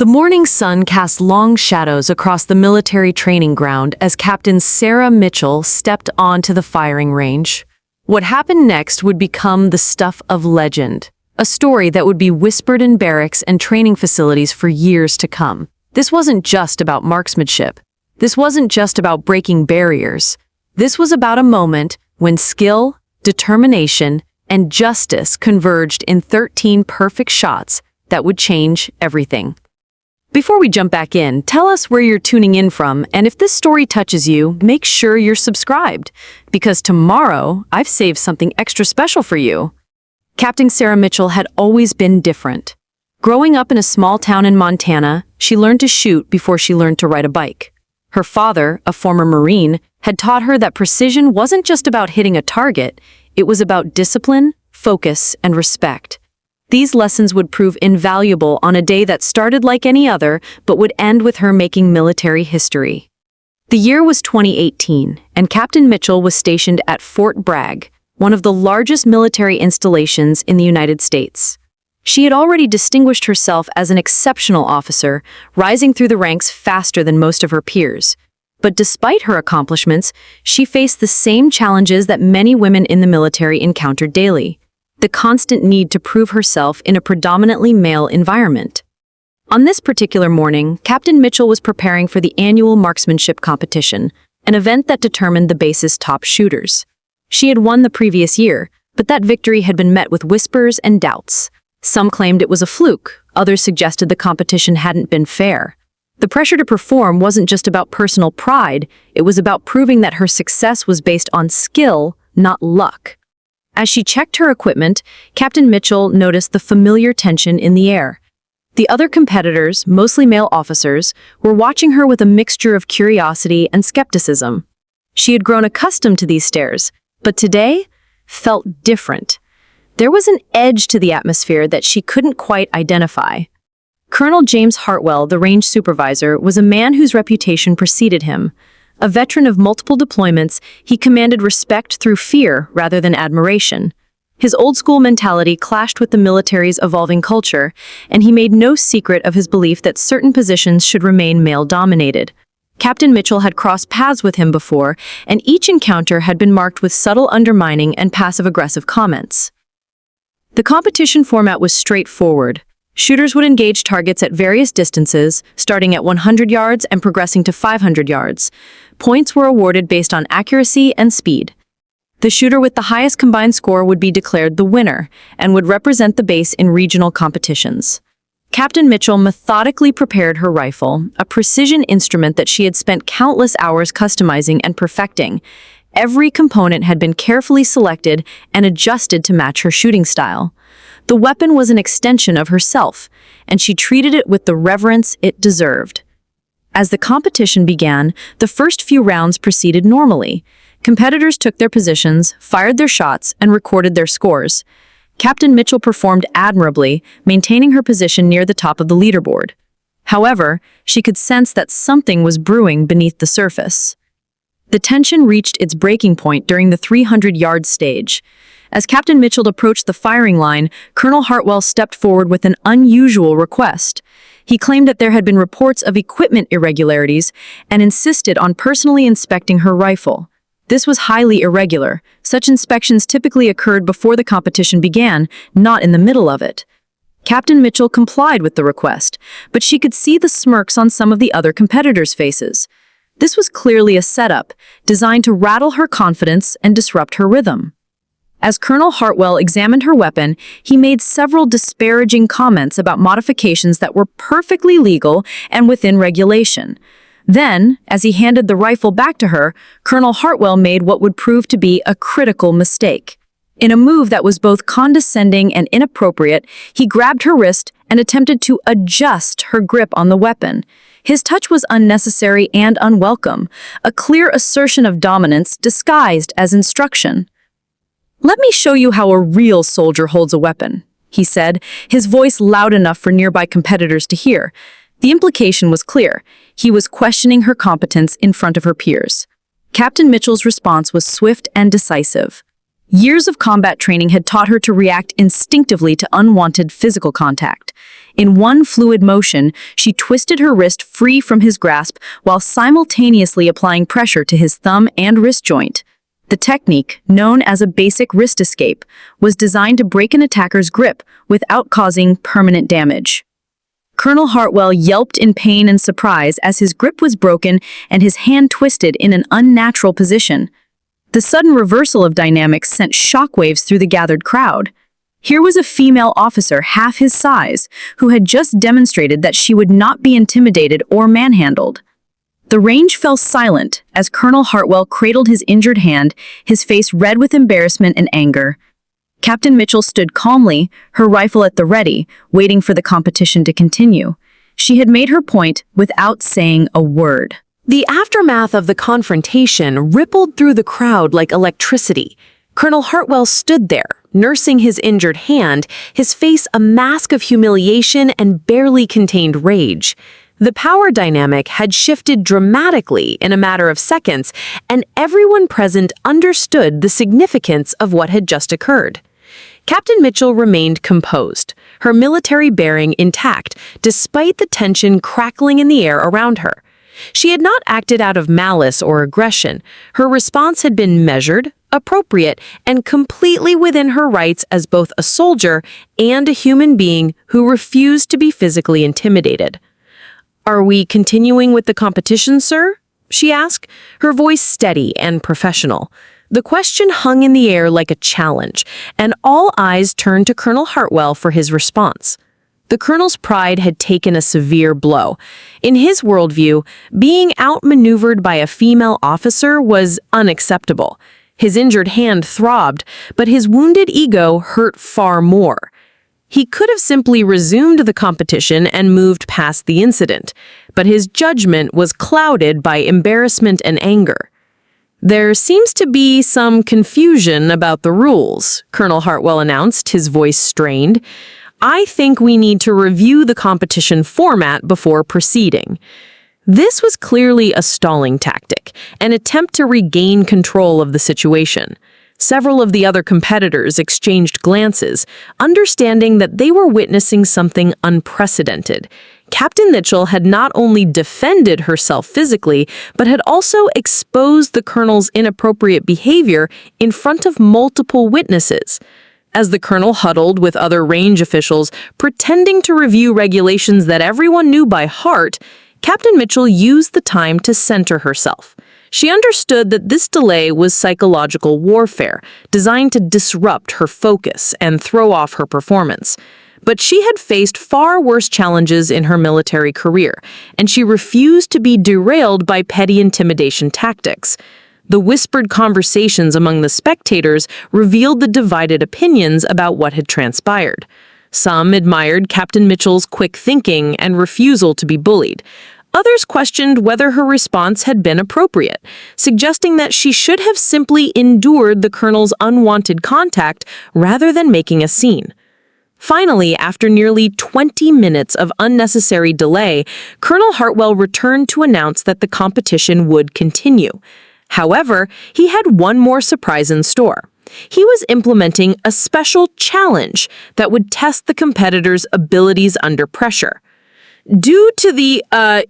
The morning sun cast long shadows across the military training ground as Captain Sarah Mitchell stepped onto the firing range. What happened next would become the stuff of legend, a story that would be whispered in barracks and training facilities for years to come. This wasn't just about marksmanship. This wasn't just about breaking barriers. This was about a moment when skill, determination, and justice converged in 13 perfect shots that would change everything. Before we jump back in, tell us where you're tuning in from, and if this story touches you, make sure you're subscribed, because tomorrow I've saved something extra special for you. Captain Sarah Mitchell had always been different. Growing up in a small town in Montana, she learned to shoot before she learned to ride a bike. Her father, a former Marine, had taught her that precision wasn't just about hitting a target, it was about discipline, focus, and respect. These lessons would prove invaluable on a day that started like any other, but would end with her making military history. The year was 2018, and Captain Mitchell was stationed at Fort Bragg, one of the largest military installations in the United States. She had already distinguished herself as an exceptional officer, rising through the ranks faster than most of her peers. But despite her accomplishments, she faced the same challenges that many women in the military encountered daily: the constant need to prove herself in a predominantly male environment. On this particular morning, Captain Mitchell was preparing for the annual marksmanship competition, an event that determined the base's top shooters. She had won the previous year, but that victory had been met with whispers and doubts. Some claimed it was a fluke, others suggested the competition hadn't been fair. The pressure to perform wasn't just about personal pride, it was about proving that her success was based on skill, not luck. As she checked her equipment, Captain Mitchell noticed the familiar tension in the air. The other competitors, mostly male officers, were watching her with a mixture of curiosity and skepticism. She had grown accustomed to these stares, but today felt different. There was an edge to the atmosphere that she couldn't quite identify. Colonel James Hartwell, the range supervisor, was a man whose reputation preceded him. A veteran of multiple deployments, he commanded respect through fear rather than admiration. His old-school mentality clashed with the military's evolving culture, and he made no secret of his belief that certain positions should remain male-dominated. Captain Mitchell had crossed paths with him before, and each encounter had been marked with subtle undermining and passive-aggressive comments. The competition format was straightforward. Shooters would engage targets at various distances, starting at 100 yards and progressing to 500 yards. Points were awarded based on accuracy and speed. The shooter with the highest combined score would be declared the winner and would represent the base in regional competitions. Captain Mitchell methodically prepared her rifle, a precision instrument that she had spent countless hours customizing and perfecting. Every component had been carefully selected and adjusted to match her shooting style. The weapon was an extension of herself, and she treated it with the reverence it deserved. As the competition began, the first few rounds proceeded normally. Competitors took their positions, fired their shots, and recorded their scores. Captain Mitchell performed admirably, maintaining her position near the top of the leaderboard. However, she could sense that something was brewing beneath the surface. The tension reached its breaking point during the 300-yard stage. As Captain Mitchell approached the firing line, Colonel Hartwell stepped forward with an unusual request. He claimed that there had been reports of equipment irregularities and insisted on personally inspecting her rifle. This was highly irregular. Such inspections typically occurred before the competition began, not in the middle of it. Captain Mitchell complied with the request, but she could see the smirks on some of the other competitors' faces. This was clearly a setup, designed to rattle her confidence and disrupt her rhythm. As Colonel Hartwell examined her weapon, he made several disparaging comments about modifications that were perfectly legal and within regulation. Then, as he handed the rifle back to her, Colonel Hartwell made what would prove to be a critical mistake. In a move that was both condescending and inappropriate, he grabbed her wrist and attempted to adjust her grip on the weapon. His touch was unnecessary and unwelcome, a clear assertion of dominance disguised as instruction. "Let me show you how a real soldier holds a weapon," he said, his voice loud enough for nearby competitors to hear. The implication was clear. He was questioning her competence in front of her peers. Captain Mitchell's response was swift and decisive. Years of combat training had taught her to react instinctively to unwanted physical contact. In one fluid motion, she twisted her wrist free from his grasp while simultaneously applying pressure to his thumb and wrist joint. The technique, known as a basic wrist escape, was designed to break an attacker's grip without causing permanent damage. Colonel Hartwell yelped in pain and surprise as his grip was broken and his hand twisted in an unnatural position. The sudden reversal of dynamics sent shockwaves through the gathered crowd. Here was a female officer half his size who had just demonstrated that she would not be intimidated or manhandled. The range fell silent as Colonel Hartwell cradled his injured hand, his face red with embarrassment and anger. Captain Mitchell stood calmly, her rifle at the ready, waiting for the competition to continue. She had made her point without saying a word. The aftermath of the confrontation rippled through the crowd like electricity. Colonel Hartwell stood there, nursing his injured hand, his face a mask of humiliation and barely contained rage. The power dynamic had shifted dramatically in a matter of seconds, and everyone present understood the significance of what had just occurred. Captain Mitchell remained composed, her military bearing intact, despite the tension crackling in the air around her. She had not acted out of malice or aggression. Her response had been measured, appropriate, and completely within her rights as both a soldier and a human being who refused to be physically intimidated. "Are we continuing with the competition, sir?" she asked, her voice steady and professional. The question hung in the air like a challenge, and all eyes turned to Colonel Hartwell for his response. The colonel's pride had taken a severe blow. In his worldview, being outmaneuvered by a female officer was unacceptable. His injured hand throbbed, but his wounded ego hurt far more. He could have simply resumed the competition and moved past the incident, but his judgment was clouded by embarrassment and anger. "There seems to be some confusion about the rules," Colonel Hartwell announced, his voice strained. "I think we need to review the competition format before proceeding." This was clearly a stalling tactic, an attempt to regain control of the situation. Several of the other competitors exchanged glances, understanding that they were witnessing something unprecedented. Captain Mitchell had not only defended herself physically, but had also exposed the colonel's inappropriate behavior in front of multiple witnesses. As the colonel huddled with other range officials, pretending to review regulations that everyone knew by heart, Captain Mitchell used the time to center herself. She understood that this delay was psychological warfare, designed to disrupt her focus and throw off her performance. But she had faced far worse challenges in her military career, and she refused to be derailed by petty intimidation tactics. The whispered conversations among the spectators revealed the divided opinions about what had transpired. Some admired Captain Mitchell's quick thinking and refusal to be bullied. Others questioned whether her response had been appropriate, suggesting that she should have simply endured the colonel's unwanted contact rather than making a scene. Finally, after nearly 20 minutes of unnecessary delay, Colonel Hartwell returned to announce that the competition would continue. However, he had one more surprise in store. He was implementing a special challenge that would test the competitors' abilities under pressure. Due to the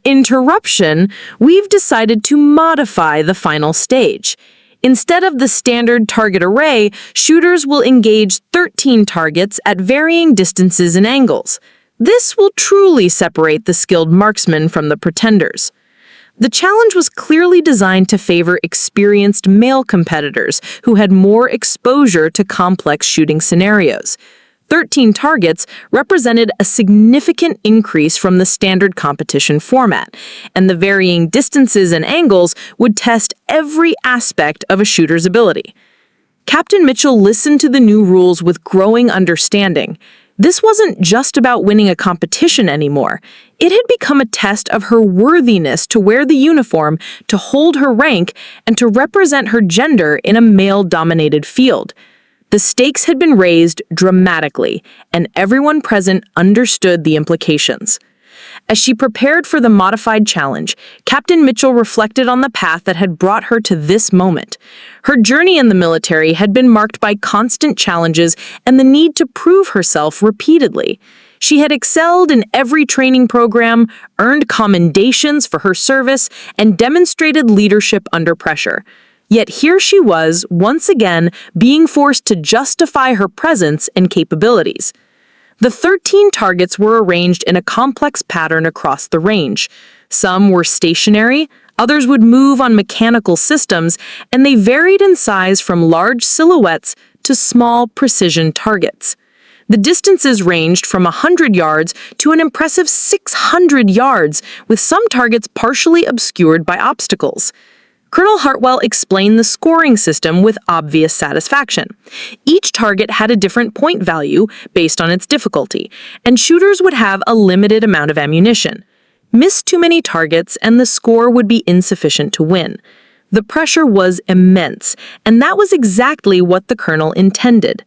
interruption, we've decided to modify the final stage. Instead of the standard target array, shooters will engage 13 targets at varying distances and angles. This will truly separate the skilled marksmen from the pretenders. The challenge was clearly designed to favor experienced male competitors who had more exposure to complex shooting scenarios. 13 targets represented a significant increase from the standard competition format, and the varying distances and angles would test every aspect of a shooter's ability. Captain Mitchell listened to the new rules with growing understanding. This wasn't just about winning a competition anymore. It had become a test of her worthiness to wear the uniform, to hold her rank, and to represent her gender in a male-dominated field. The stakes had been raised dramatically, and everyone present understood the implications. As she prepared for the modified challenge, Captain Mitchell reflected on the path that had brought her to this moment. Her journey in the military had been marked by constant challenges and the need to prove herself repeatedly. She had excelled in every training program, earned commendations for her service, and demonstrated leadership under pressure. Yet here she was, once again, being forced to justify her presence and capabilities. The 13 targets were arranged in a complex pattern across the range. Some were stationary, others would move on mechanical systems, and they varied in size from large silhouettes to small precision targets. The distances ranged from 100 yards to an impressive 600 yards, with some targets partially obscured by obstacles. Colonel Hartwell explained the scoring system with obvious satisfaction. Each target had a different point value based on its difficulty, and shooters would have a limited amount of ammunition. Miss too many targets and the score would be insufficient to win. The pressure was immense, and that was exactly what the colonel intended.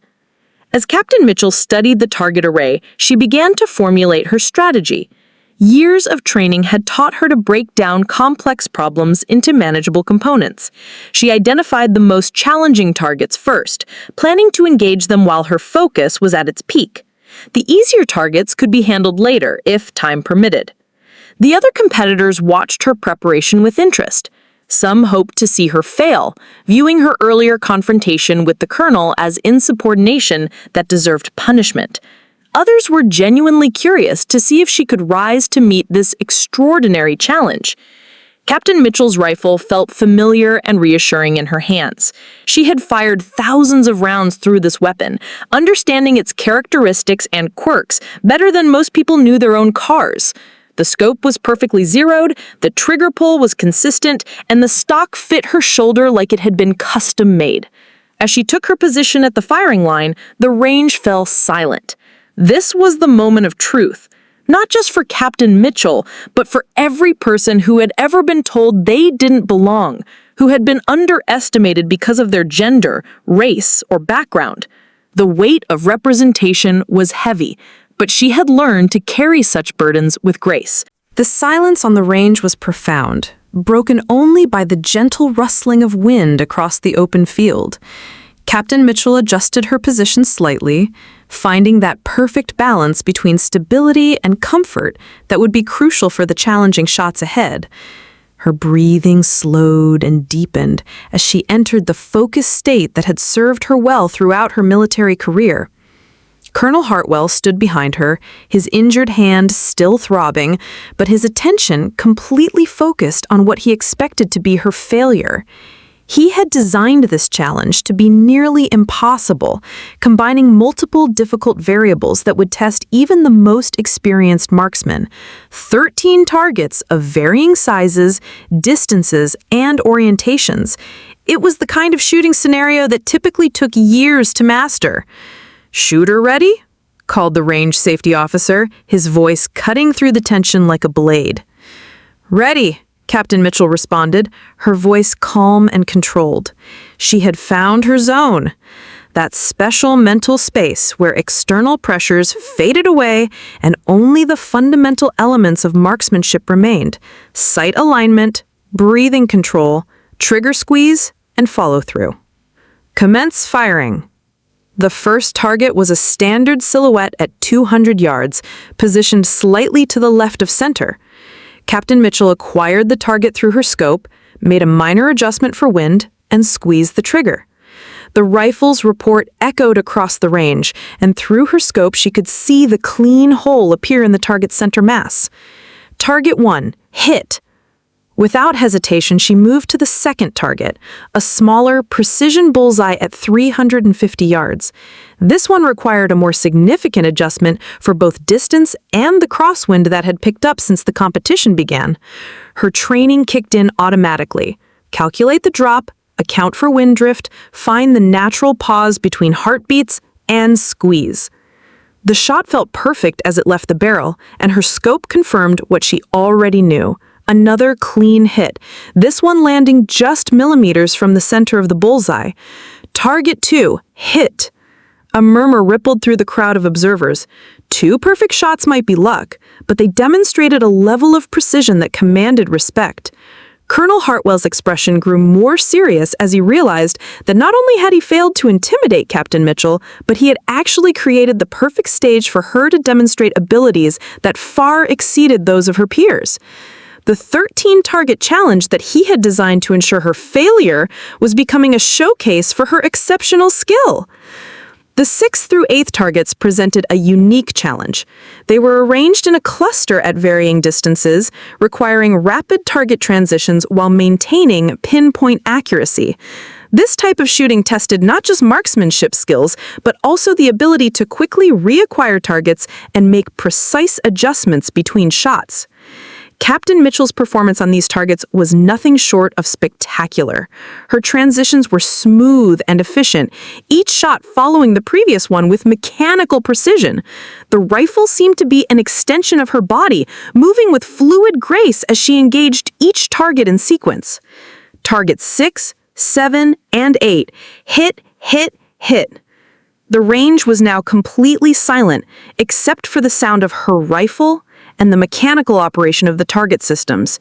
As Captain Mitchell studied the target array, she began to formulate her strategy. Years of training had taught her to break down complex problems into manageable components. She identified the most challenging targets first, planning to engage them while her focus was at its peak. The easier targets could be handled later, if time permitted. The other competitors watched her preparation with interest. Some hoped to see her fail, viewing her earlier confrontation with the colonel as insubordination that deserved punishment. Others were genuinely curious to see if she could rise to meet this extraordinary challenge. Captain Mitchell's rifle felt familiar and reassuring in her hands. She had fired thousands of rounds through this weapon, understanding its characteristics and quirks better than most people knew their own cars. The scope was perfectly zeroed, the trigger pull was consistent, and the stock fit her shoulder like it had been custom-made. As she took her position at the firing line, the range fell silent. This was the moment of truth, not just for Captain Mitchell, but for every person who had ever been told they didn't belong, who had been underestimated because of their gender, race, or background. The weight of representation was heavy, but she had learned to carry such burdens with grace. The silence on the range was profound, broken only by the gentle rustling of wind across the open field. Captain Mitchell adjusted her position slightly, finding that perfect balance between stability and comfort that would be crucial for the challenging shots ahead. Her breathing slowed and deepened as she entered the focused state that had served her well throughout her military career. Colonel Hartwell stood behind her, his injured hand still throbbing, but his attention completely focused on what he expected to be her failure. He had designed this challenge to be nearly impossible, combining multiple difficult variables that would test even the most experienced marksman. 13 targets of varying sizes, distances, and orientations. It was the kind of shooting scenario that typically took years to master. "Shooter ready?" called the range safety officer, his voice cutting through the tension like a blade. "Ready," Captain Mitchell responded, her voice calm and controlled. She had found her zone, that special mental space where external pressures faded away and only the fundamental elements of marksmanship remained: sight alignment, breathing control, trigger squeeze, and follow-through. "Commence firing." The first target was a standard silhouette at 200 yards, positioned slightly to the left of center. Captain Mitchell acquired the target through her scope, made a minor adjustment for wind, and squeezed the trigger. The rifle's report echoed across the range, and through her scope she could see the clean hole appear in the target's center mass. Target 1, hit. Without hesitation, she moved to the second target, a smaller, precision bullseye at 350 yards. This one required a more significant adjustment for both distance and the crosswind that had picked up since the competition began. Her training kicked in automatically. Calculate the drop, account for wind drift, find the natural pause between heartbeats, and squeeze. The shot felt perfect as it left the barrel, and her scope confirmed what she already knew. Another clean hit, this one landing just millimeters from the center of the bullseye. Target 2, hit. A murmur rippled through the crowd of observers. 2 perfect shots might be luck, but they demonstrated a level of precision that commanded respect. Colonel Hartwell's expression grew more serious as he realized that not only had he failed to intimidate Captain Mitchell, but he had actually created the perfect stage for her to demonstrate abilities that far exceeded those of her peers. The 13-target challenge that he had designed to ensure her failure was becoming a showcase for her exceptional skill. The 6th through 8th targets presented a unique challenge. They were arranged in a cluster at varying distances, requiring rapid target transitions while maintaining pinpoint accuracy. This type of shooting tested not just marksmanship skills, but also the ability to quickly reacquire targets and make precise adjustments between shots. Captain Mitchell's performance on these targets was nothing short of spectacular. Her transitions were smooth and efficient, each shot following the previous one with mechanical precision. The rifle seemed to be an extension of her body, moving with fluid grace as she engaged each target in sequence. Targets 6, 7, and 8 hit, hit, hit. The range was now completely silent, except for the sound of her rifle and the mechanical operation of the target systems.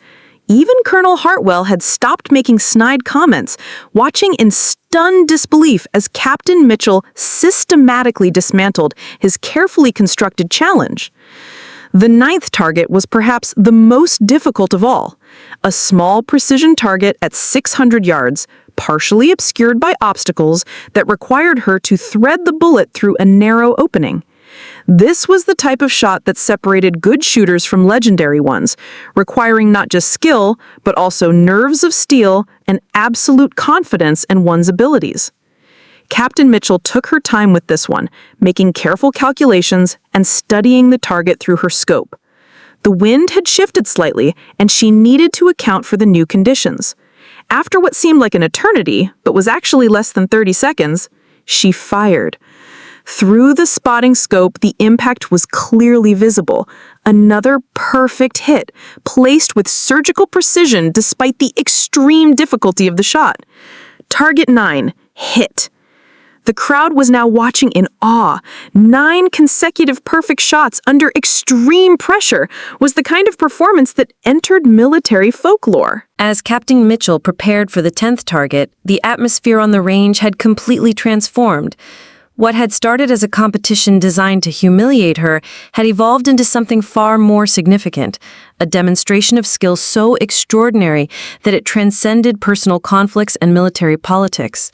Even Colonel Hartwell had stopped making snide comments, watching in stunned disbelief as Captain Mitchell systematically dismantled his carefully constructed challenge. The 9th target was perhaps the most difficult of all. A small precision target at 600 yards, partially obscured by obstacles that required her to thread the bullet through a narrow opening. This was the type of shot that separated good shooters from legendary ones, requiring not just skill, but also nerves of steel and absolute confidence in one's abilities. Captain Mitchell took her time with this one, making careful calculations and studying the target through her scope. The wind had shifted slightly, and she needed to account for the new conditions. After what seemed like an eternity, but was actually less than 30 seconds, she fired. Through the spotting scope, the impact was clearly visible. Another perfect hit, placed with surgical precision despite the extreme difficulty of the shot. Target 9, hit. The crowd was now watching in awe. 9 consecutive perfect shots under extreme pressure was the kind of performance that entered military folklore. As Captain Mitchell prepared for the 10th target, the atmosphere on the range had completely transformed. What had started as a competition designed to humiliate her had evolved into something far more significant, a demonstration of skill so extraordinary that it transcended personal conflicts and military politics.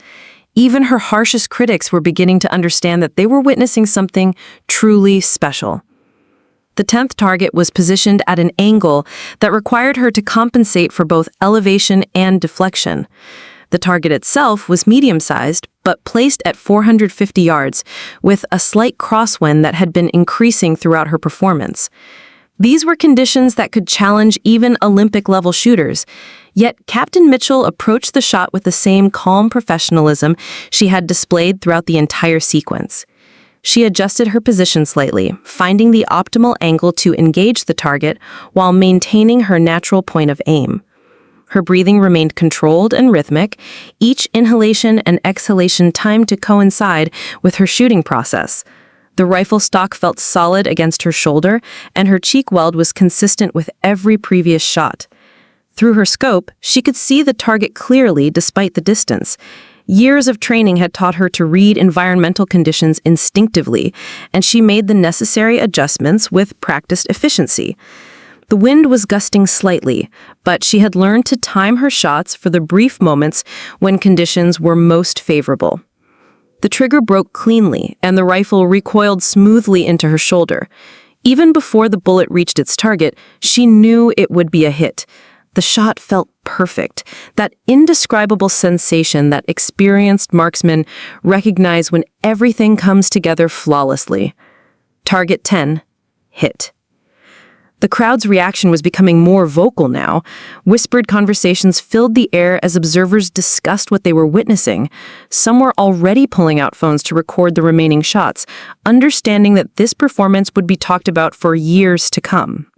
Even her harshest critics were beginning to understand that they were witnessing something truly special. The 10th target was positioned at an angle that required her to compensate for both elevation and deflection. The target itself was medium-sized, but placed at 450 yards, with a slight crosswind that had been increasing throughout her performance. These were conditions that could challenge even Olympic-level shooters. Yet Captain Mitchell approached the shot with the same calm professionalism she had displayed throughout the entire sequence. She adjusted her position slightly, finding the optimal angle to engage the target while maintaining her natural point of aim. Her breathing remained controlled and rhythmic, each inhalation and exhalation timed to coincide with her shooting process. The rifle stock felt solid against her shoulder, and her cheek weld was consistent with every previous shot. Through her scope, she could see the target clearly despite the distance. Years of training had taught her to read environmental conditions instinctively, and she made the necessary adjustments with practiced efficiency. The wind was gusting slightly, but she had learned to time her shots for the brief moments when conditions were most favorable. The trigger broke cleanly, and the rifle recoiled smoothly into her shoulder. Even before the bullet reached its target, she knew it would be a hit. The shot felt perfect, that indescribable sensation that experienced marksmen recognize when everything comes together flawlessly. Target 10, hit. The crowd's reaction was becoming more vocal now. Whispered conversations filled the air as observers discussed what they were witnessing. Some were already pulling out phones to record the remaining shots, understanding that this performance would be talked about for years to come.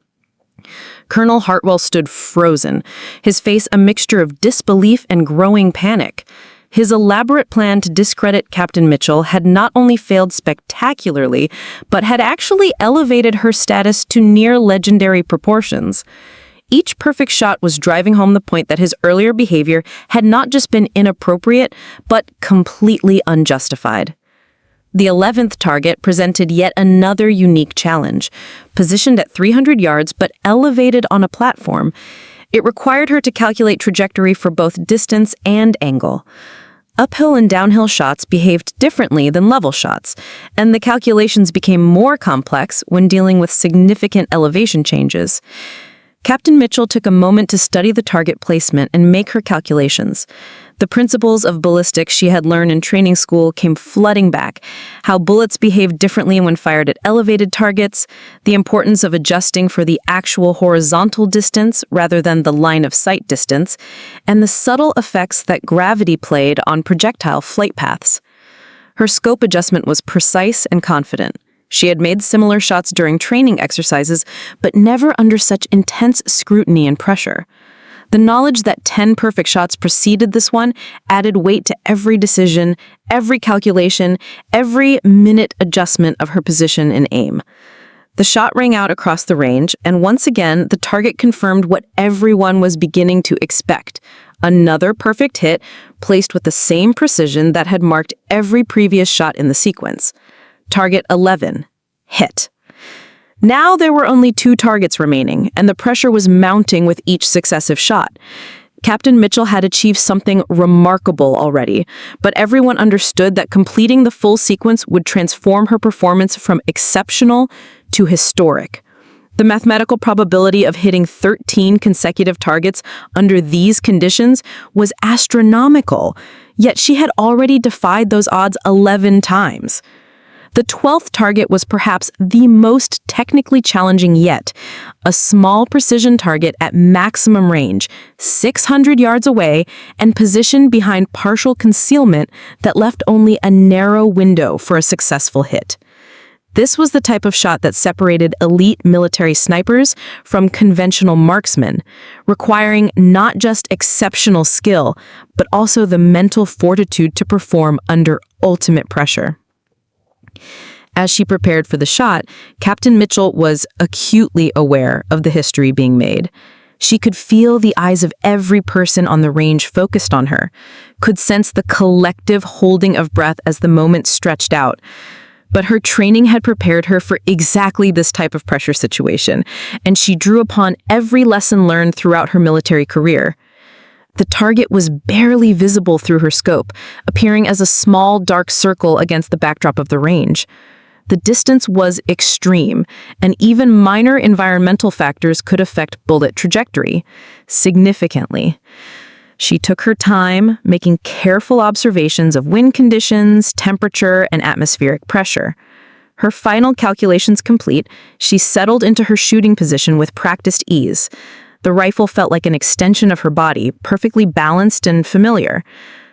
Colonel Hartwell stood frozen, his face a mixture of disbelief and growing panic. His elaborate plan to discredit Captain Mitchell had not only failed spectacularly, but had actually elevated her status to near legendary proportions. Each perfect shot was driving home the point that his earlier behavior had not just been inappropriate, but completely unjustified. The 11th target presented yet another unique challenge. Positioned at 300 yards but elevated on a platform, it required her to calculate trajectory for both distance and angle. Uphill and downhill shots behaved differently than level shots, and the calculations became more complex when dealing with significant elevation changes. Captain Mitchell took a moment to study the target placement and make her calculations. The principles of ballistics she had learned in training school came flooding back: how bullets behave differently when fired at elevated targets, the importance of adjusting for the actual horizontal distance rather than the line of sight distance, and the subtle effects that gravity played on projectile flight paths. Her scope adjustment was precise and confident. She had made similar shots during training exercises, but never under such intense scrutiny and pressure. The knowledge that 10 perfect shots preceded this one added weight to every decision, every calculation, every minute adjustment of her position and aim. The shot rang out across the range, and once again, the target confirmed what everyone was beginning to expect: another perfect hit placed with the same precision that had marked every previous shot in the sequence. Target 11. Hit. Now there were only 2 targets remaining, and the pressure was mounting with each successive shot. Captain Mitchell had achieved something remarkable already, but everyone understood that completing the full sequence would transform her performance from exceptional to historic. The mathematical probability of hitting 13 consecutive targets under these conditions was astronomical, yet she had already defied those odds 11 times. The 12th target was perhaps the most technically challenging yet: a small precision target at maximum range, 600 yards away, and positioned behind partial concealment that left only a narrow window for a successful hit. This was the type of shot that separated elite military snipers from conventional marksmen, requiring not just exceptional skill, but also the mental fortitude to perform under ultimate pressure. As she prepared for the shot, Captain Mitchell was acutely aware of the history being made. She could feel the eyes of every person on the range focused on her, could sense the collective holding of breath as the moment stretched out. But her training had prepared her for exactly this type of pressure situation, and she drew upon every lesson learned throughout her military career. The target was barely visible through her scope, appearing as a small, dark circle against the backdrop of the range. The distance was extreme, and even minor environmental factors could affect bullet trajectory significantly. She took her time, making careful observations of wind conditions, temperature, and atmospheric pressure. Her final calculations complete, she settled into her shooting position with practiced ease. The rifle felt like an extension of her body, perfectly balanced and familiar.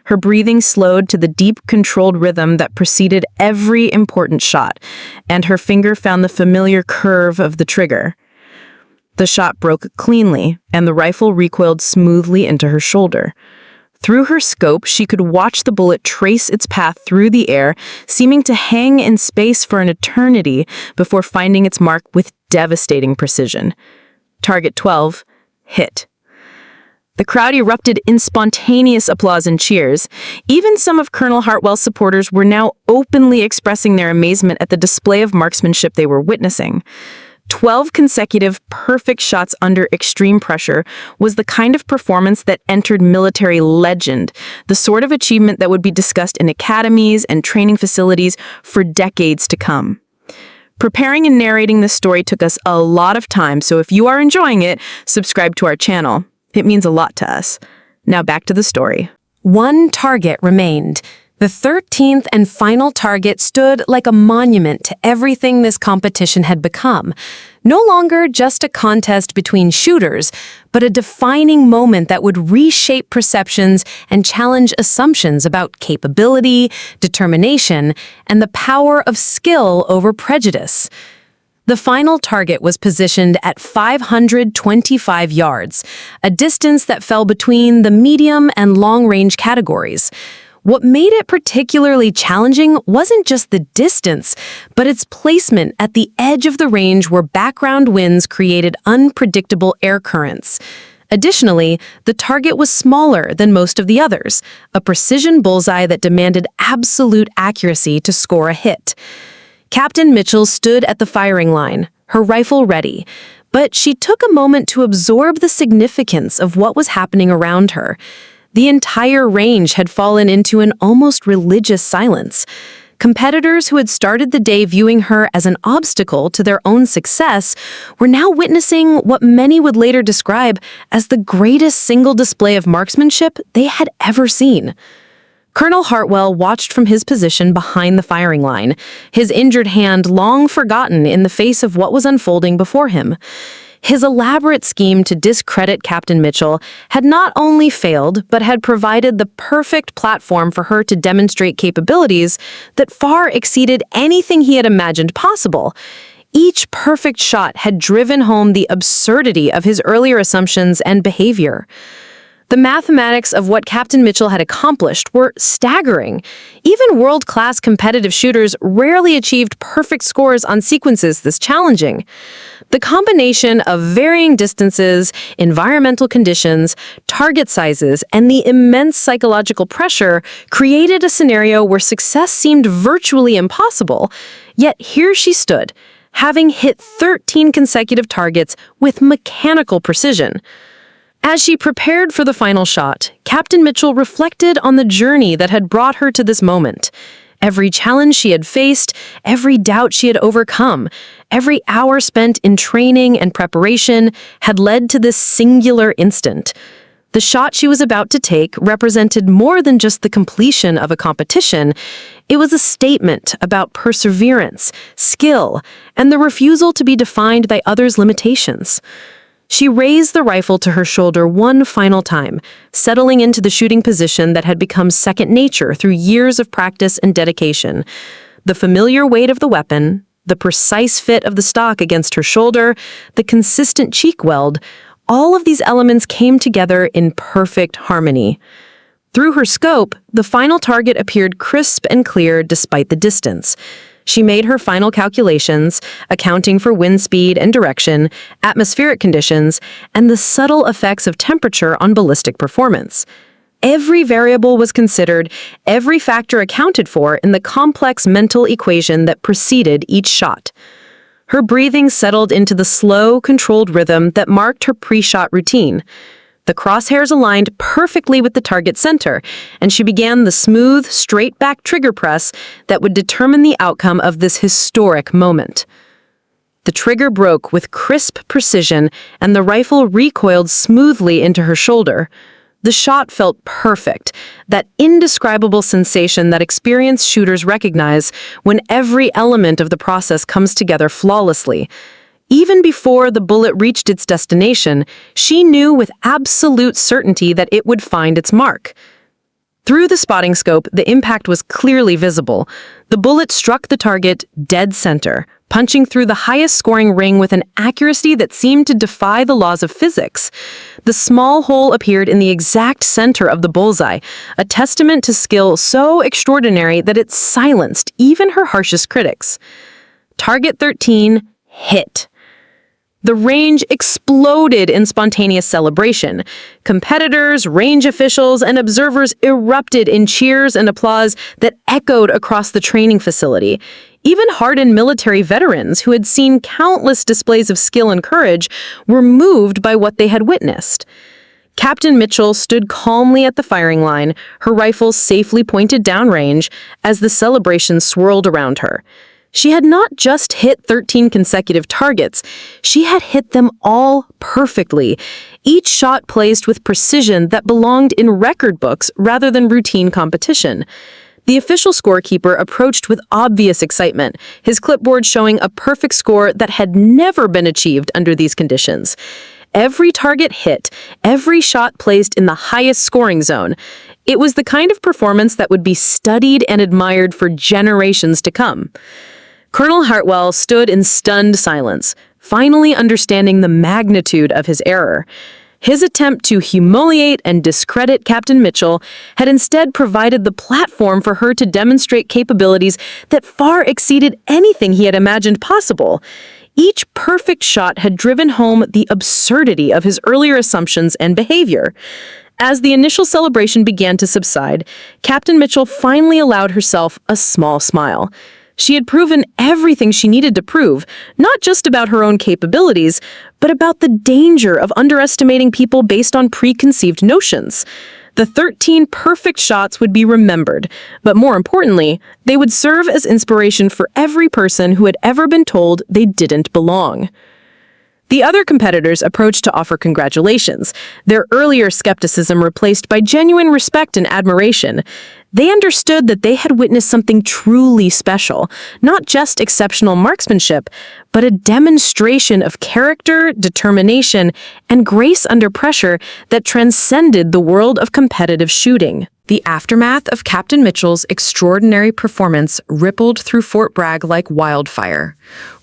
Her breathing slowed to the deep, controlled rhythm that preceded every important shot, and her finger found the familiar curve of the trigger. The shot broke cleanly, and the rifle recoiled smoothly into her shoulder. Through her scope, she could watch the bullet trace its path through the air, seeming to hang in space for an eternity before finding its mark with devastating precision. Target 12. Hit. The crowd erupted in spontaneous applause and cheers. Even some of Colonel Hartwell's supporters were now openly expressing their amazement at the display of marksmanship they were witnessing. 12 consecutive perfect shots under extreme pressure was the kind of performance that entered military legend, the sort of achievement that would be discussed in academies and training facilities for decades to come. Preparing and narrating this story took us a lot of time, so if you are enjoying it, subscribe to our channel. It means a lot to us. Now back to the story. One target remained. The 13th and final target stood like a monument to everything this competition had become. No longer just a contest between shooters, but a defining moment that would reshape perceptions and challenge assumptions about capability, determination, and the power of skill over prejudice. The final target was positioned at 525 yards, a distance that fell between the medium and long-range categories. What made it particularly challenging wasn't just the distance, but its placement at the edge of the range where background winds created unpredictable air currents. Additionally, the target was smaller than most of the others, a precision bullseye that demanded absolute accuracy to score a hit. Captain Mitchell stood at the firing line, her rifle ready, but she took a moment to absorb the significance of what was happening around her. The entire range had fallen into an almost religious silence. Competitors who had started the day viewing her as an obstacle to their own success were now witnessing what many would later describe as the greatest single display of marksmanship they had ever seen. Colonel Hartwell watched from his position behind the firing line, his injured hand long forgotten in the face of what was unfolding before him. His elaborate scheme to discredit Captain Mitchell had not only failed, but had provided the perfect platform for her to demonstrate capabilities that far exceeded anything he had imagined possible. Each perfect shot had driven home the absurdity of his earlier assumptions and behavior. The mathematics of what Captain Mitchell had accomplished were staggering. Even world-class competitive shooters rarely achieved perfect scores on sequences this challenging. The combination of varying distances, environmental conditions, target sizes, and the immense psychological pressure created a scenario where success seemed virtually impossible. Yet here she stood, having hit 13 consecutive targets with mechanical precision. As she prepared for the final shot, Captain Mitchell reflected on the journey that had brought her to this moment. Every challenge she had faced, every doubt she had overcome, every hour spent in training and preparation had led to this singular instant. The shot she was about to take represented more than just the completion of a competition. It was a statement about perseverance, skill, and the refusal to be defined by others' limitations. She raised the rifle to her shoulder one final time, settling into the shooting position that had become second nature through years of practice and dedication. The familiar weight of the weapon, the precise fit of the stock against her shoulder, the consistent cheek weld, all of these elements came together in perfect harmony. Through her scope, the final target appeared crisp and clear despite the distance. She made her final calculations, accounting for wind speed and direction, atmospheric conditions, and the subtle effects of temperature on ballistic performance. Every variable was considered, every factor accounted for in the complex mental equation that preceded each shot. Her breathing settled into the slow, controlled rhythm that marked her pre-shot routine. The crosshairs aligned perfectly with the target center, and she began the smooth, straight-back trigger press that would determine the outcome of this historic moment. The trigger broke with crisp precision, and the rifle recoiled smoothly into her shoulder. The shot felt perfect, that indescribable sensation that experienced shooters recognize when every element of the process comes together flawlessly. Even before the bullet reached its destination, she knew with absolute certainty that it would find its mark. Through the spotting scope, the impact was clearly visible. The bullet struck the target dead center, punching through the highest scoring ring with an accuracy that seemed to defy the laws of physics. The small hole appeared in the exact center of the bullseye, a testament to skill so extraordinary that it silenced even her harshest critics. Target 13 hit. The range exploded in spontaneous celebration. Competitors, range officials, and observers erupted in cheers and applause that echoed across the training facility. Even hardened military veterans who had seen countless displays of skill and courage were moved by what they had witnessed. Captain Mitchell stood calmly at the firing line, her rifle safely pointed downrange as the celebration swirled around her. She had not just hit 13 consecutive targets, she had hit them all perfectly, each shot placed with precision that belonged in record books rather than routine competition. The official scorekeeper approached with obvious excitement, his clipboard showing a perfect score that had never been achieved under these conditions. Every target hit, every shot placed in the highest scoring zone. It was the kind of performance that would be studied and admired for generations to come. Colonel Hartwell stood in stunned silence, finally understanding the magnitude of his error. His attempt to humiliate and discredit Captain Mitchell had instead provided the platform for her to demonstrate capabilities that far exceeded anything he had imagined possible. Each perfect shot had driven home the absurdity of his earlier assumptions and behavior. As the initial celebration began to subside, Captain Mitchell finally allowed herself a small smile. She had proven everything she needed to prove, not just about her own capabilities, but about the danger of underestimating people based on preconceived notions. The 13 perfect shots would be remembered, but more importantly, they would serve as inspiration for every person who had ever been told they didn't belong. The other competitors approached to offer congratulations, their earlier skepticism replaced by genuine respect and admiration. They understood that they had witnessed something truly special, not just exceptional marksmanship, but a demonstration of character, determination, and grace under pressure that transcended the world of competitive shooting. The aftermath of Captain Mitchell's extraordinary performance rippled through Fort Bragg like wildfire.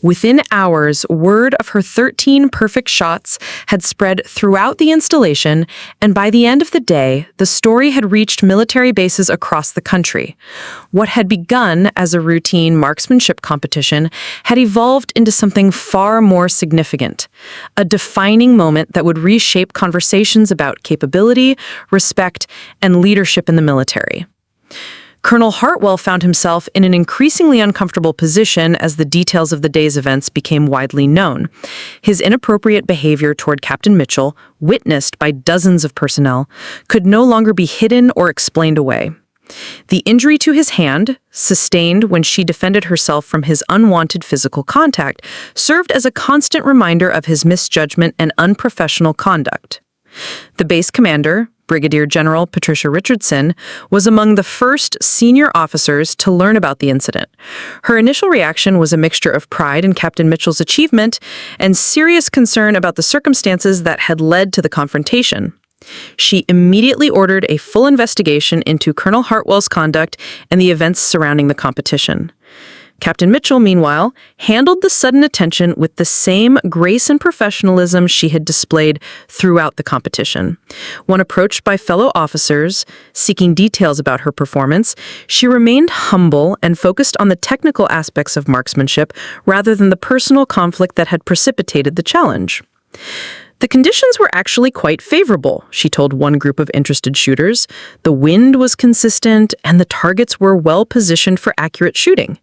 Within hours, word of her 13 perfect shots had spread throughout the installation, and by the end of the day, the story had reached military bases across the country. What had begun as a routine marksmanship competition had evolved into something far more significant, a defining moment that would reshape conversations about capability, respect, and leadership in the military. Colonel Hartwell found himself in an increasingly uncomfortable position as the details of the day's events became widely known. His inappropriate behavior toward Captain Mitchell, witnessed by dozens of personnel, could no longer be hidden or explained away. The injury to his hand, sustained when she defended herself from his unwanted physical contact, served as a constant reminder of his misjudgment and unprofessional conduct. The base commander, Brigadier General Patricia Richardson, was among the first senior officers to learn about the incident. Her initial reaction was a mixture of pride in Captain Mitchell's achievement and serious concern about the circumstances that had led to the confrontation. She immediately ordered a full investigation into Colonel Hartwell's conduct and the events surrounding the competition. Captain Mitchell, meanwhile, handled the sudden attention with the same grace and professionalism she had displayed throughout the competition. When approached by fellow officers seeking details about her performance, she remained humble and focused on the technical aspects of marksmanship rather than the personal conflict that had precipitated the challenge. The conditions were actually quite favorable, she told one group of interested shooters. The wind was consistent, and the targets were well positioned for accurate shooting.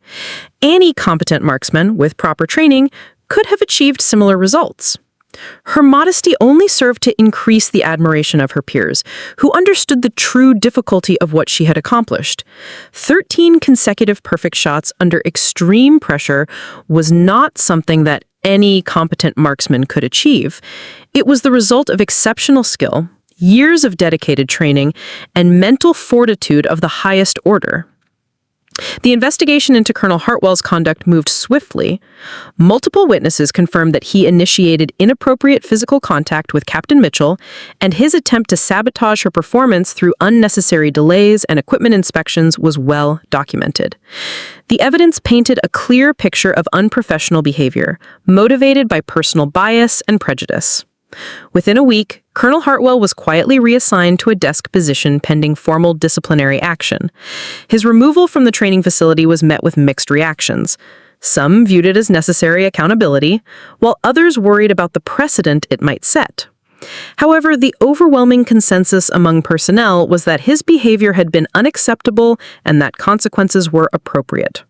Any competent marksman with proper training could have achieved similar results. Her modesty only served to increase the admiration of her peers, who understood the true difficulty of what she had accomplished. 13 consecutive perfect shots under extreme pressure was not something that any competent marksman could achieve. It was the result of exceptional skill, years of dedicated training, and mental fortitude of the highest order. The investigation into Colonel Hartwell's conduct moved swiftly. Multiple witnesses confirmed that he initiated inappropriate physical contact with Captain Mitchell, and his attempt to sabotage her performance through unnecessary delays and equipment inspections was well documented. The evidence painted a clear picture of unprofessional behavior, motivated by personal bias and prejudice. Within a week, Colonel Hartwell was quietly reassigned to a desk position pending formal disciplinary action. His removal from the training facility was met with mixed reactions. Some viewed it as necessary accountability, while others worried about the precedent it might set. However, the overwhelming consensus among personnel was that his behavior had been unacceptable and that consequences were appropriate.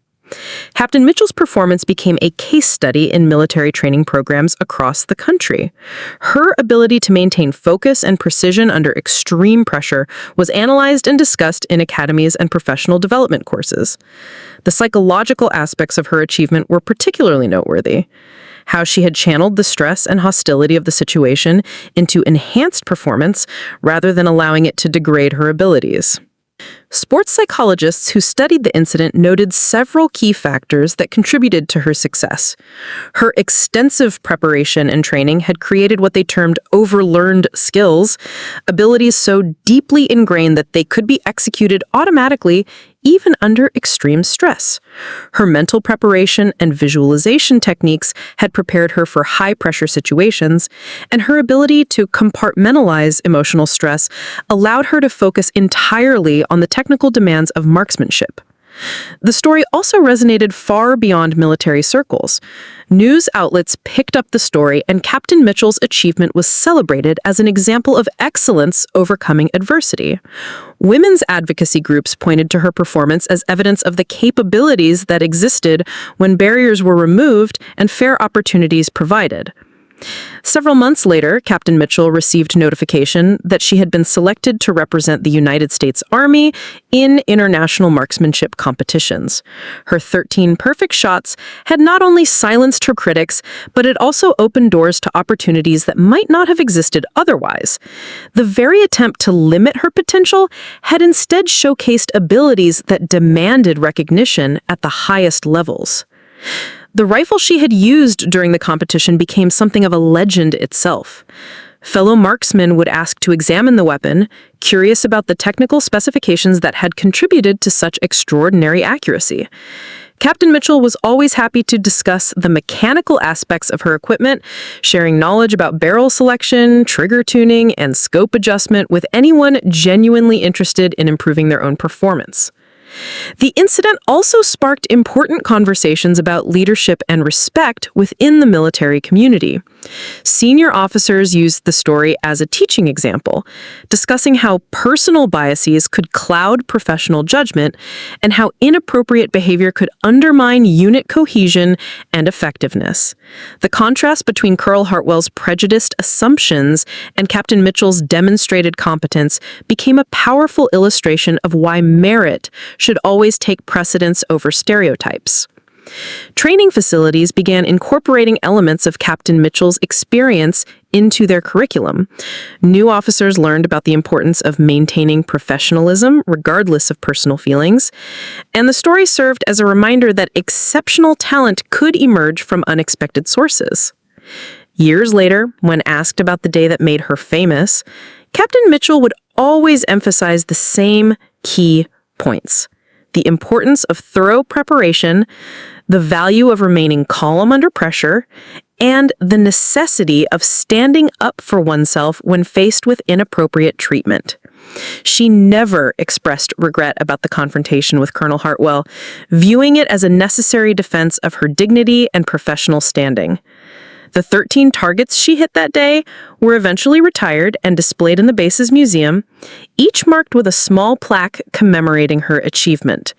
Captain Mitchell's performance became a case study in military training programs across the country. Her ability to maintain focus and precision under extreme pressure was analyzed and discussed in academies and professional development courses. The psychological aspects of her achievement were particularly noteworthy. How she had channeled the stress and hostility of the situation into enhanced performance rather than allowing it to degrade her abilities. Sports psychologists who studied the incident noted several key factors that contributed to her success. Her extensive preparation and training had created what they termed overlearned skills, abilities so deeply ingrained that they could be executed automatically even under extreme stress. Her mental preparation and visualization techniques had prepared her for high-pressure situations, and her ability to compartmentalize emotional stress allowed her to focus entirely on the technical demands of marksmanship. The story also resonated far beyond military circles. News outlets picked up the story, and Captain Mitchell's achievement was celebrated as an example of excellence overcoming adversity. Women's advocacy groups pointed to her performance as evidence of the capabilities that existed when barriers were removed and fair opportunities provided. Several months later, Captain Mitchell received notification that she had been selected to represent the United States Army in international marksmanship competitions. Her 13 perfect shots had not only silenced her critics, but it also opened doors to opportunities that might not have existed otherwise. The very attempt to limit her potential had instead showcased abilities that demanded recognition at the highest levels. The rifle she had used during the competition became something of a legend itself. Fellow marksmen would ask to examine the weapon, curious about the technical specifications that had contributed to such extraordinary accuracy. Captain Mitchell was always happy to discuss the mechanical aspects of her equipment, sharing knowledge about barrel selection, trigger tuning, and scope adjustment with anyone genuinely interested in improving their own performance. The incident also sparked important conversations about leadership and respect within the military community. Senior officers used the story as a teaching example, discussing how personal biases could cloud professional judgment and how inappropriate behavior could undermine unit cohesion and effectiveness. The contrast between Colonel Hartwell's prejudiced assumptions and Captain Mitchell's demonstrated competence became a powerful illustration of why merit should always take precedence over stereotypes. Training facilities began incorporating elements of Captain Mitchell's experience into their curriculum. New officers learned about the importance of maintaining professionalism regardless of personal feelings, and the story served as a reminder that exceptional talent could emerge from unexpected sources. Years later, when asked about the day that made her famous, Captain Mitchell would always emphasize the same key points: the importance of thorough preparation, the value of remaining calm under pressure, and the necessity of standing up for oneself when faced with inappropriate treatment. She never expressed regret about the confrontation with Colonel Hartwell, viewing it as a necessary defense of her dignity and professional standing. The 13 targets she hit that day were eventually retired and displayed in the base's museum, each marked with a small plaque commemorating her achievement.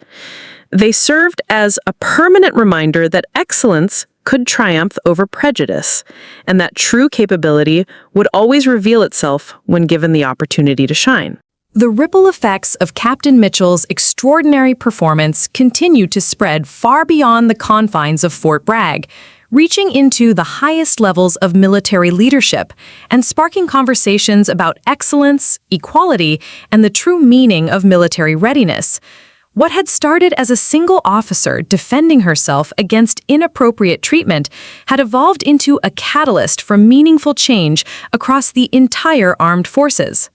They served as a permanent reminder that excellence could triumph over prejudice, and that true capability would always reveal itself when given the opportunity to shine. The ripple effects of Captain Mitchell's extraordinary performance continued to spread far beyond the confines of Fort Bragg, reaching into the highest levels of military leadership and sparking conversations about excellence, equality, and the true meaning of military readiness. What had started as a single officer defending herself against inappropriate treatment had evolved into a catalyst for meaningful change across the entire armed forces.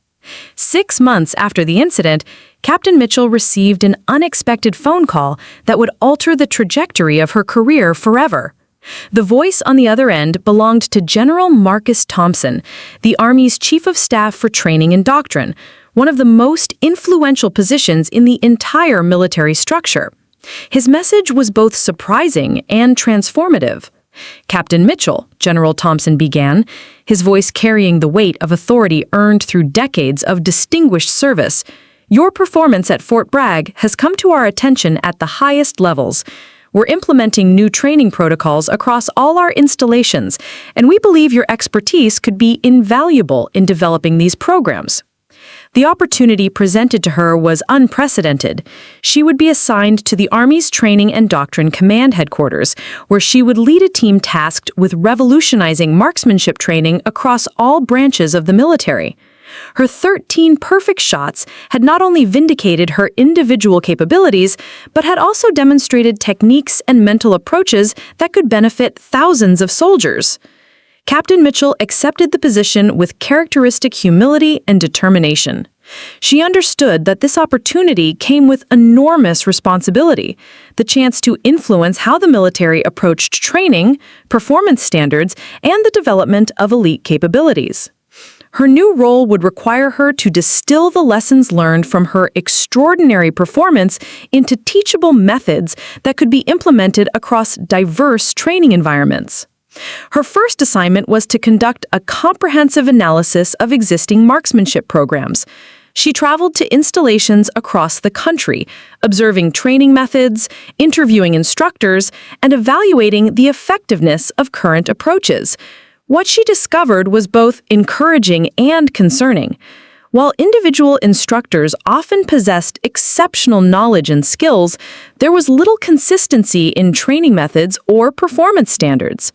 6 months after the incident, Captain Mitchell received an unexpected phone call that would alter the trajectory of her career forever. The voice on the other end belonged to General Marcus Thompson, the Army's Chief of Staff for Training and Doctrine, one of the most influential positions in the entire military structure. His message was both surprising and transformative. "Captain Mitchell," General Thompson began, his voice carrying the weight of authority earned through decades of distinguished service, "your performance at Fort Bragg has come to our attention at the highest levels. We're implementing new training protocols across all our installations, and we believe your expertise could be invaluable in developing these programs." The opportunity presented to her was unprecedented. She would be assigned to the Army's Training and Doctrine Command Headquarters, where she would lead a team tasked with revolutionizing marksmanship training across all branches of the military. Her 13 perfect shots had not only vindicated her individual capabilities, but had also demonstrated techniques and mental approaches that could benefit thousands of soldiers. Captain Mitchell accepted the position with characteristic humility and determination. She understood that this opportunity came with enormous responsibility, the chance to influence how the military approached training, performance standards, and the development of elite capabilities. Her new role would require her to distill the lessons learned from her extraordinary performance into teachable methods that could be implemented across diverse training environments. Her first assignment was to conduct a comprehensive analysis of existing marksmanship programs. She traveled to installations across the country, observing training methods, interviewing instructors, and evaluating the effectiveness of current approaches. What she discovered was both encouraging and concerning. While individual instructors often possessed exceptional knowledge and skills, there was little consistency in training methods or performance standards.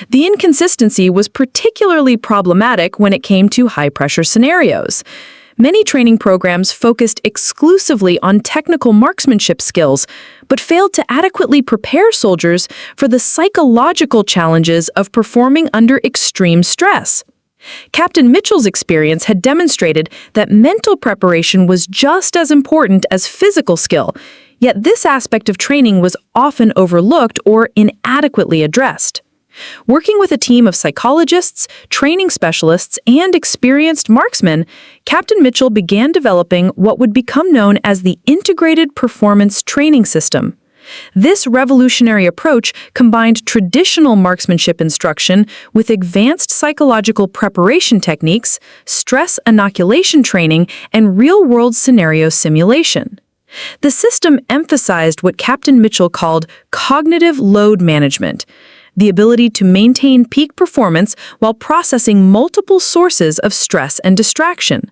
The inconsistency was particularly problematic when it came to high-pressure scenarios. Many training programs focused exclusively on technical marksmanship skills, but failed to adequately prepare soldiers for the psychological challenges of performing under extreme stress. Captain Mitchell's experience had demonstrated that mental preparation was just as important as physical skill, yet this aspect of training was often overlooked or inadequately addressed. Working with a team of psychologists, training specialists, and experienced marksmen, Captain Mitchell began developing what would become known as the Integrated Performance Training System. This revolutionary approach combined traditional marksmanship instruction with advanced psychological preparation techniques, stress inoculation training, and real-world scenario simulation. The system emphasized what Captain Mitchell called cognitive load management, the ability to maintain peak performance while processing multiple sources of stress and distraction.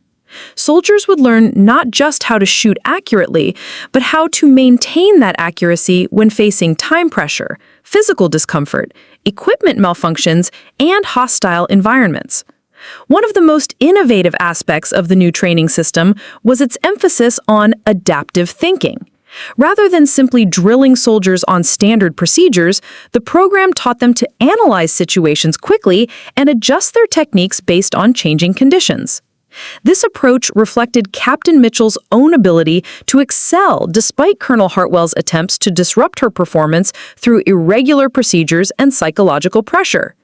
Soldiers would learn not just how to shoot accurately, but how to maintain that accuracy when facing time pressure, physical discomfort, equipment malfunctions, and hostile environments. One of the most innovative aspects of the new training system was its emphasis on adaptive thinking. Rather than simply drilling soldiers on standard procedures, the program taught them to analyze situations quickly and adjust their techniques based on changing conditions. This approach reflected Captain Mitchell's own ability to excel despite Colonel Hartwell's attempts to disrupt her performance through irregular procedures and psychological pressure.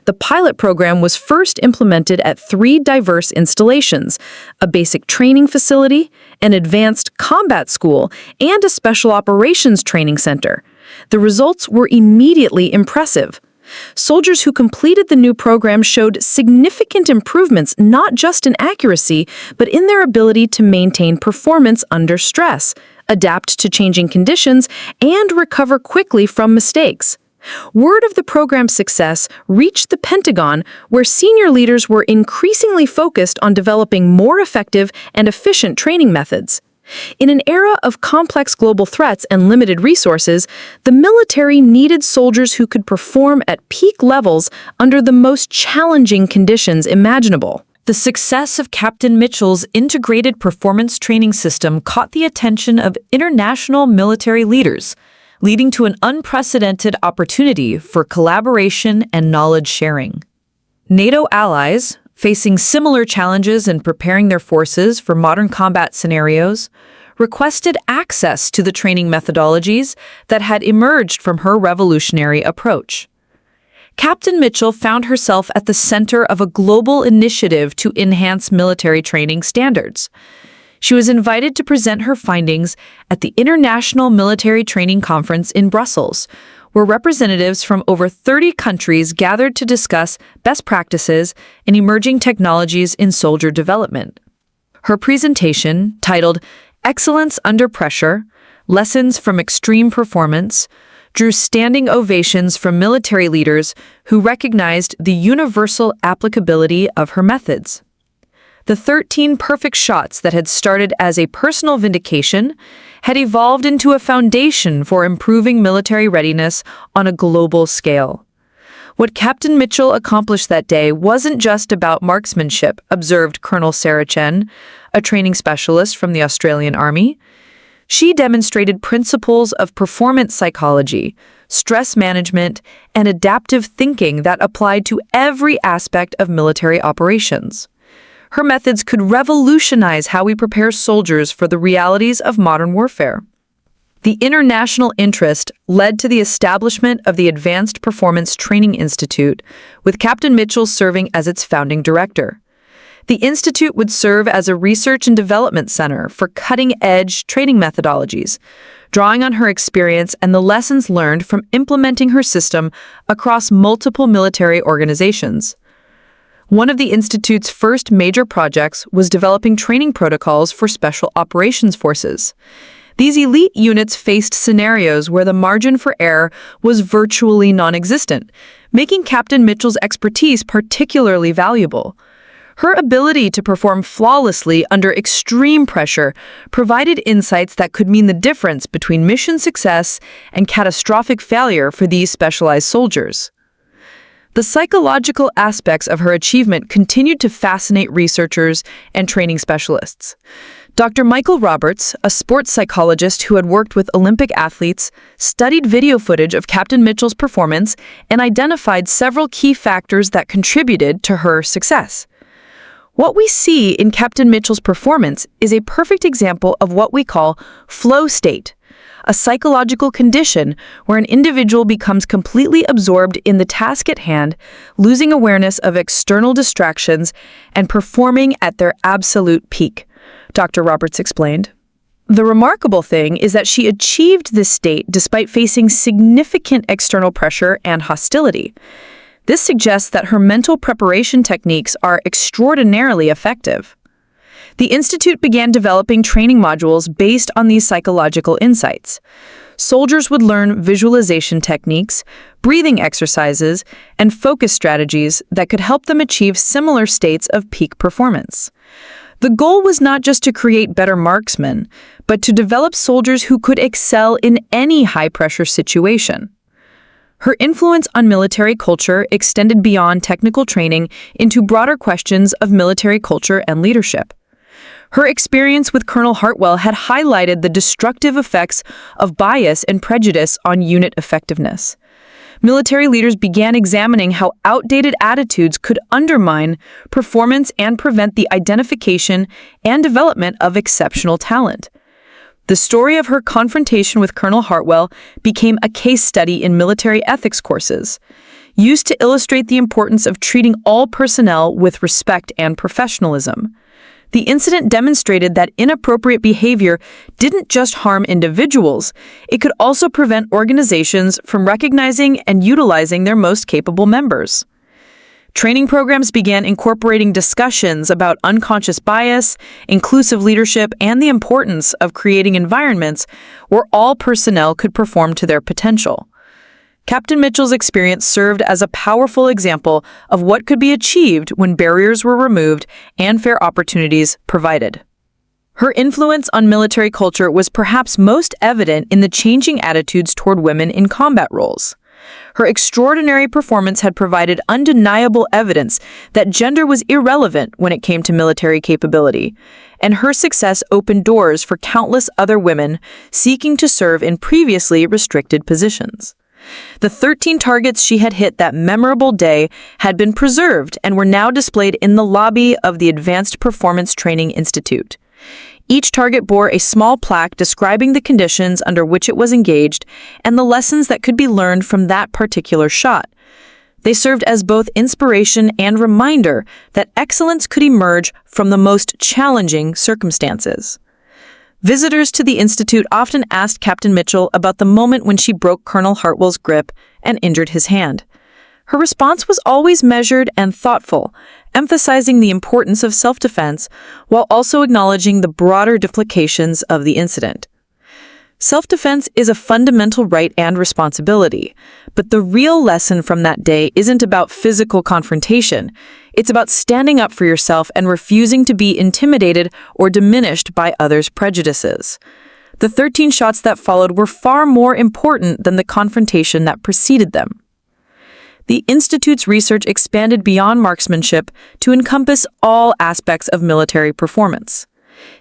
The pilot program was first implemented at 3 diverse installations: a basic training facility, an advanced combat school, and a special operations training center. The results were immediately impressive. Soldiers who completed the new program showed significant improvements not just in accuracy, but in their ability to maintain performance under stress, adapt to changing conditions, and recover quickly from mistakes. Word of the program's success reached the Pentagon, where senior leaders were increasingly focused on developing more effective and efficient training methods. In an era of complex global threats and limited resources, the military needed soldiers who could perform at peak levels under the most challenging conditions imaginable. The success of Captain Mitchell's integrated performance training system caught the attention of international military leaders, leading to an unprecedented opportunity for collaboration and knowledge sharing. NATO allies, facing similar challenges in preparing their forces for modern combat scenarios, requested access to the training methodologies that had emerged from her revolutionary approach. Captain Mitchell found herself at the center of a global initiative to enhance military training standards. She was invited to present her findings at the International Military Training Conference in Brussels, where representatives from over 30 countries gathered to discuss best practices and emerging technologies in soldier development. Her presentation, titled Excellence Under Pressure: Lessons from Extreme Performance, drew standing ovations from military leaders who recognized the universal applicability of her methods. The 13 perfect shots that had started as a personal vindication had evolved into a foundation for improving military readiness on a global scale. What Captain Mitchell accomplished that day wasn't just about marksmanship, observed Colonel Sarah Chen, a training specialist from the Australian Army. She demonstrated principles of performance psychology, stress management, and adaptive thinking that applied to every aspect of military operations. Her methods could revolutionize how we prepare soldiers for the realities of modern warfare. The international interest led to the establishment of the Advanced Performance Training Institute, with Captain Mitchell serving as its founding director. The institute would serve as a research and development center for cutting-edge training methodologies, drawing on her experience and the lessons learned from implementing her system across multiple military organizations. One of the institute's first major projects was developing training protocols for special operations forces. These elite units faced scenarios where the margin for error was virtually non-existent, making Captain Mitchell's expertise particularly valuable. Her ability to perform flawlessly under extreme pressure provided insights that could mean the difference between mission success and catastrophic failure for these specialized soldiers. The psychological aspects of her achievement continued to fascinate researchers and training specialists. Dr. Michael Roberts, a sports psychologist who had worked with Olympic athletes, studied video footage of Captain Mitchell's performance and identified several key factors that contributed to her success. What we see in Captain Mitchell's performance is a perfect example of what we call flow state, a psychological condition where an individual becomes completely absorbed in the task at hand, losing awareness of external distractions and performing at their absolute peak, Dr. Roberts explained. The remarkable thing is that she achieved this state despite facing significant external pressure and hostility. This suggests that her mental preparation techniques are extraordinarily effective. The Institute began developing training modules based on these psychological insights. Soldiers would learn visualization techniques, breathing exercises, and focus strategies that could help them achieve similar states of peak performance. The goal was not just to create better marksmen, but to develop soldiers who could excel in any high-pressure situation. Her influence on military culture extended beyond technical training into broader questions of military culture and leadership. Her experience with Colonel Hartwell had highlighted the destructive effects of bias and prejudice on unit effectiveness. Military leaders began examining how outdated attitudes could undermine performance and prevent the identification and development of exceptional talent. The story of her confrontation with Colonel Hartwell became a case study in military ethics courses, used to illustrate the importance of treating all personnel with respect and professionalism. The incident demonstrated that inappropriate behavior didn't just harm individuals, it could also prevent organizations from recognizing and utilizing their most capable members. Training programs began incorporating discussions about unconscious bias, inclusive leadership, and the importance of creating environments where all personnel could perform to their potential. Captain Mitchell's experience served as a powerful example of what could be achieved when barriers were removed and fair opportunities provided. Her influence on military culture was perhaps most evident in the changing attitudes toward women in combat roles. Her extraordinary performance had provided undeniable evidence that gender was irrelevant when it came to military capability, and her success opened doors for countless other women seeking to serve in previously restricted positions. The 13 targets she had hit that memorable day had been preserved and were now displayed in the lobby of the Advanced Performance Training Institute. Each target bore a small plaque describing the conditions under which it was engaged and the lessons that could be learned from that particular shot. They served as both inspiration and reminder that excellence could emerge from the most challenging circumstances. Visitors to the Institute often asked Captain Mitchell about the moment when she broke Colonel Hartwell's grip and injured his hand. Her response was always measured and thoughtful, emphasizing the importance of self-defense while also acknowledging the broader implications of the incident. Self-defense is a fundamental right and responsibility, but the real lesson from that day isn't about physical confrontation. It's about standing up for yourself and refusing to be intimidated or diminished by others' prejudices. The 13 shots that followed were far more important than the confrontation that preceded them. The Institute's research expanded beyond marksmanship to encompass all aspects of military performance.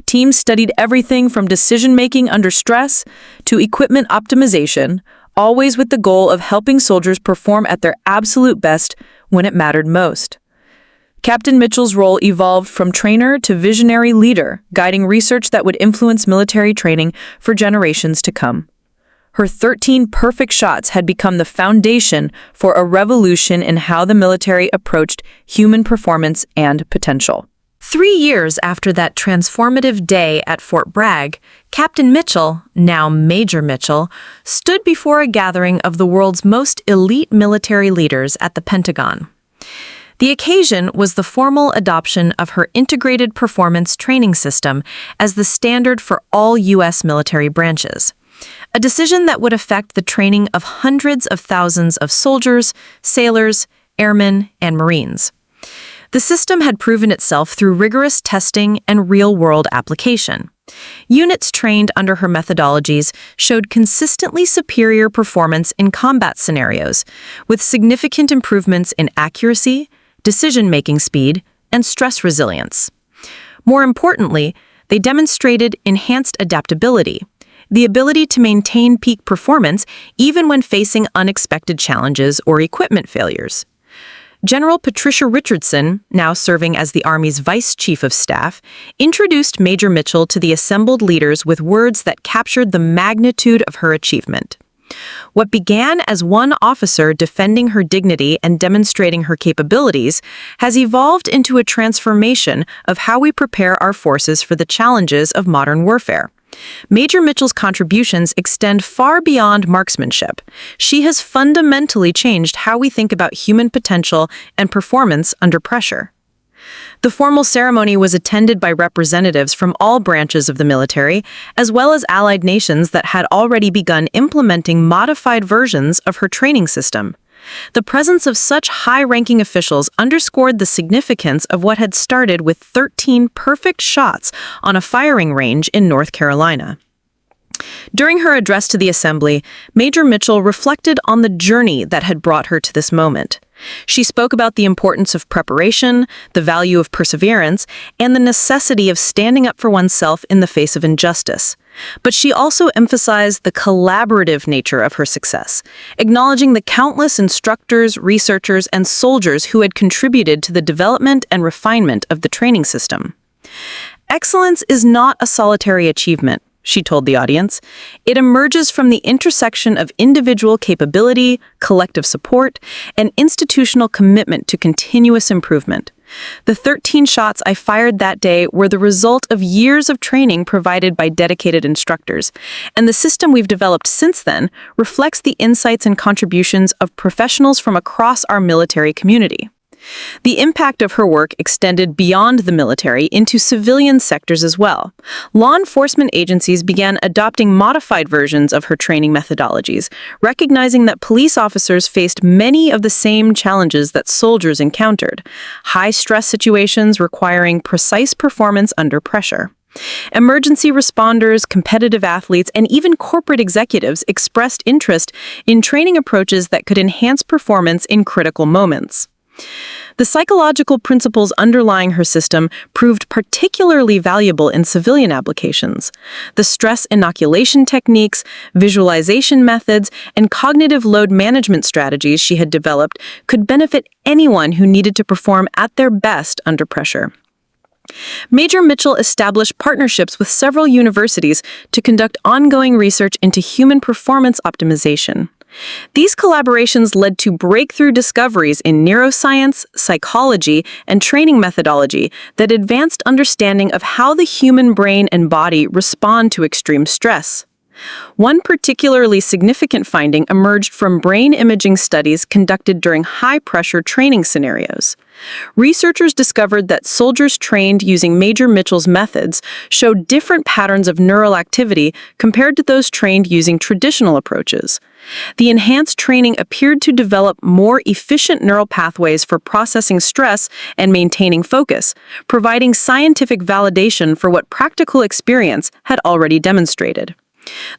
Teams studied everything from decision-making under stress to equipment optimization, always with the goal of helping soldiers perform at their absolute best when it mattered most. Captain Mitchell's role evolved from trainer to visionary leader, guiding research that would influence military training for generations to come. Her 13 perfect shots had become the foundation for a revolution in how the military approached human performance and potential. 3 years after that transformative day at Fort Bragg, Captain Mitchell, now Major Mitchell, stood before a gathering of the world's most elite military leaders at the Pentagon. The occasion was the formal adoption of her Integrated Performance Training System as the standard for all U.S. military branches, a decision that would affect the training of hundreds of thousands of soldiers, sailors, airmen, and Marines. The system had proven itself through rigorous testing and real-world application. Units trained under her methodologies showed consistently superior performance in combat scenarios, with significant improvements in accuracy, decision-making speed, and stress resilience. More importantly, they demonstrated enhanced adaptability, the ability to maintain peak performance even when facing unexpected challenges or equipment failures. General Patricia Richardson, now serving as the Army's Vice Chief of Staff, introduced Major Mitchell to the assembled leaders with words that captured the magnitude of her achievement. What began as one officer defending her dignity and demonstrating her capabilities has evolved into a transformation of how we prepare our forces for the challenges of modern warfare. Major Mitchell's contributions extend far beyond marksmanship. She has fundamentally changed how we think about human potential and performance under pressure. The formal ceremony was attended by representatives from all branches of the military, as well as allied nations that had already begun implementing modified versions of her training system. The presence of such high-ranking officials underscored the significance of what had started with 13 perfect shots on a firing range in North Carolina. During her address to the assembly, Major Mitchell reflected on the journey that had brought her to this moment. She spoke about the importance of preparation, the value of perseverance, and the necessity of standing up for oneself in the face of injustice. But she also emphasized the collaborative nature of her success, acknowledging the countless instructors, researchers, and soldiers who had contributed to the development and refinement of the training system. Excellence is not a solitary achievement, she told the audience. It emerges from the intersection of individual capability, collective support, and institutional commitment to continuous improvement. The 13 shots I fired that day were the result of years of training provided by dedicated instructors, and the system we've developed since then reflects the insights and contributions of professionals from across our military community. The impact of her work extended beyond the military into civilian sectors as well. Law enforcement agencies began adopting modified versions of her training methodologies, recognizing that police officers faced many of the same challenges that soldiers encountered: high-stress situations requiring precise performance under pressure. Emergency responders, competitive athletes, and even corporate executives expressed interest in training approaches that could enhance performance in critical moments. The psychological principles underlying her system proved particularly valuable in civilian applications. The stress inoculation techniques, visualization methods, and cognitive load management strategies she had developed could benefit anyone who needed to perform at their best under pressure. Major Mitchell established partnerships with several universities to conduct ongoing research into human performance optimization. These collaborations led to breakthrough discoveries in neuroscience, psychology, and training methodology that advanced understanding of how the human brain and body respond to extreme stress. One particularly significant finding emerged from brain imaging studies conducted during high-pressure training scenarios. Researchers discovered that soldiers trained using Major Mitchell's methods showed different patterns of neural activity compared to those trained using traditional approaches. The enhanced training appeared to develop more efficient neural pathways for processing stress and maintaining focus, providing scientific validation for what practical experience had already demonstrated.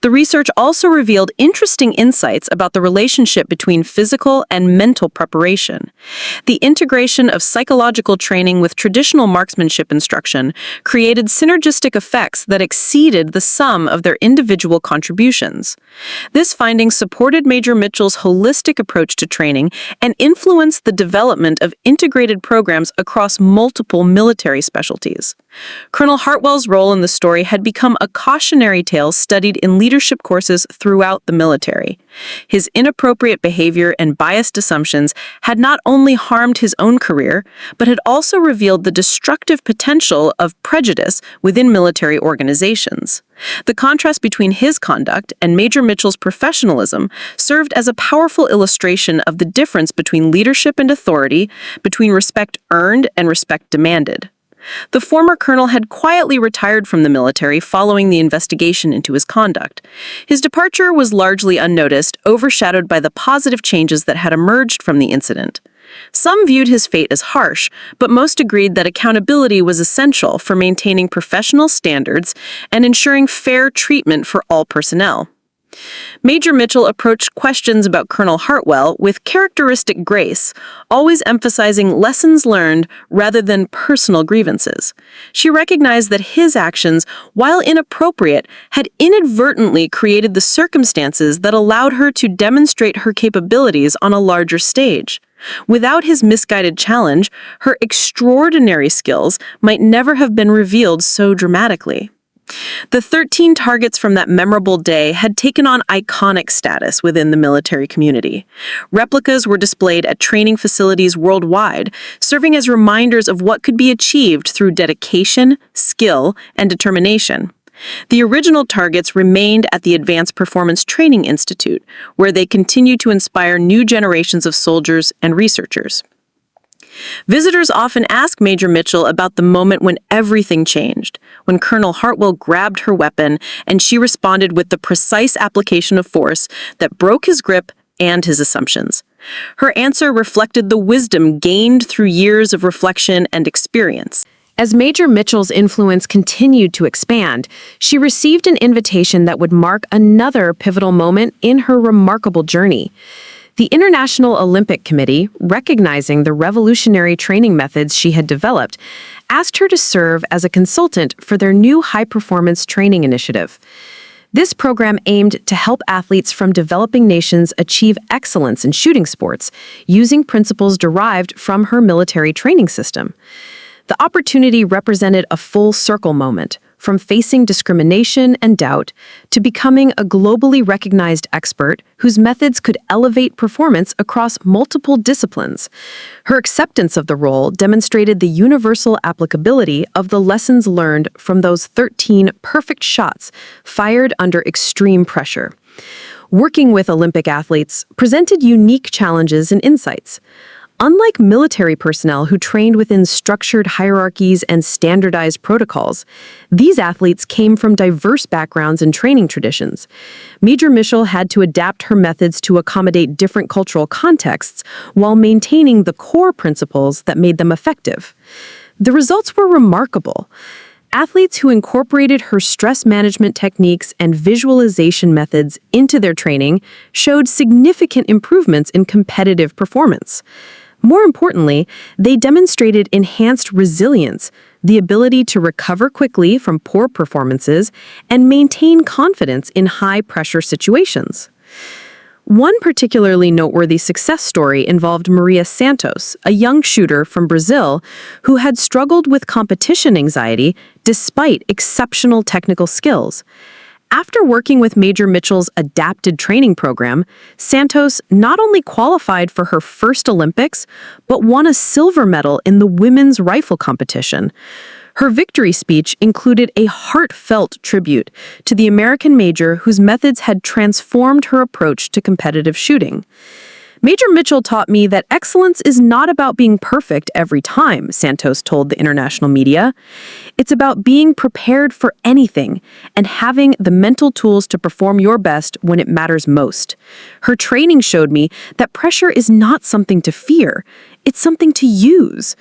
The research also revealed interesting insights about the relationship between physical and mental preparation. The integration of psychological training with traditional marksmanship instruction created synergistic effects that exceeded the sum of their individual contributions. This finding supported Major Mitchell's holistic approach to training and influenced the development of integrated programs across multiple military specialties. Colonel Hartwell's role in the story had become a cautionary tale studied in leadership courses throughout the military. His inappropriate behavior and biased assumptions had not only harmed his own career, but had also revealed the destructive potential of prejudice within military organizations. The contrast between his conduct and Major Mitchell's professionalism served as a powerful illustration of the difference between leadership and authority, between respect earned and respect demanded. The former colonel had quietly retired from the military following the investigation into his conduct. His departure was largely unnoticed, overshadowed by the positive changes that had emerged from the incident. Some viewed his fate as harsh, but most agreed that accountability was essential for maintaining professional standards and ensuring fair treatment for all personnel. Major Mitchell approached questions about Colonel Hartwell with characteristic grace, always emphasizing lessons learned rather than personal grievances. She recognized that his actions, while inappropriate, had inadvertently created the circumstances that allowed her to demonstrate her capabilities on a larger stage. Without his misguided challenge, her extraordinary skills might never have been revealed so dramatically. The 13 targets from that memorable day had taken on iconic status within the military community. Replicas were displayed at training facilities worldwide, serving as reminders of what could be achieved through dedication, skill, and determination. The original targets remained at the Advanced Performance Training Institute, where they continue to inspire new generations of soldiers and researchers. Visitors often ask Major Mitchell about the moment when everything changed, when Colonel Hartwell grabbed her weapon and she responded with the precise application of force that broke his grip and his assumptions. Her answer reflected the wisdom gained through years of reflection and experience. As Major Mitchell's influence continued to expand, she received an invitation that would mark another pivotal moment in her remarkable journey. The International Olympic Committee, recognizing the revolutionary training methods she had developed, asked her to serve as a consultant for their new high-performance training initiative. This program aimed to help athletes from developing nations achieve excellence in shooting sports, using principles derived from her military training system. The opportunity represented a full-circle moment, from facing discrimination and doubt to becoming a globally recognized expert whose methods could elevate performance across multiple disciplines. Her acceptance of the role demonstrated the universal applicability of the lessons learned from those 13 perfect shots fired under extreme pressure. Working with Olympic athletes presented unique challenges and insights. Unlike military personnel who trained within structured hierarchies and standardized protocols, these athletes came from diverse backgrounds and training traditions. Major Mitchell had to adapt her methods to accommodate different cultural contexts while maintaining the core principles that made them effective. The results were remarkable. Athletes who incorporated her stress management techniques and visualization methods into their training showed significant improvements in competitive performance. More importantly, they demonstrated enhanced resilience, the ability to recover quickly from poor performances and maintain confidence in high-pressure situations. One particularly noteworthy success story involved Maria Santos, a young shooter from Brazil who had struggled with competition anxiety despite exceptional technical skills. After working with Major Mitchell's adapted training program, Santos not only qualified for her first Olympics, but won a silver medal in the women's rifle competition. Her victory speech included a heartfelt tribute to the American major whose methods had transformed her approach to competitive shooting. Major Mitchell taught me that excellence is not about being perfect every time, Santos told the international media. It's about being prepared for anything and having the mental tools to perform your best when it matters most. Her training showed me that pressure is not something to fear, it's something to use.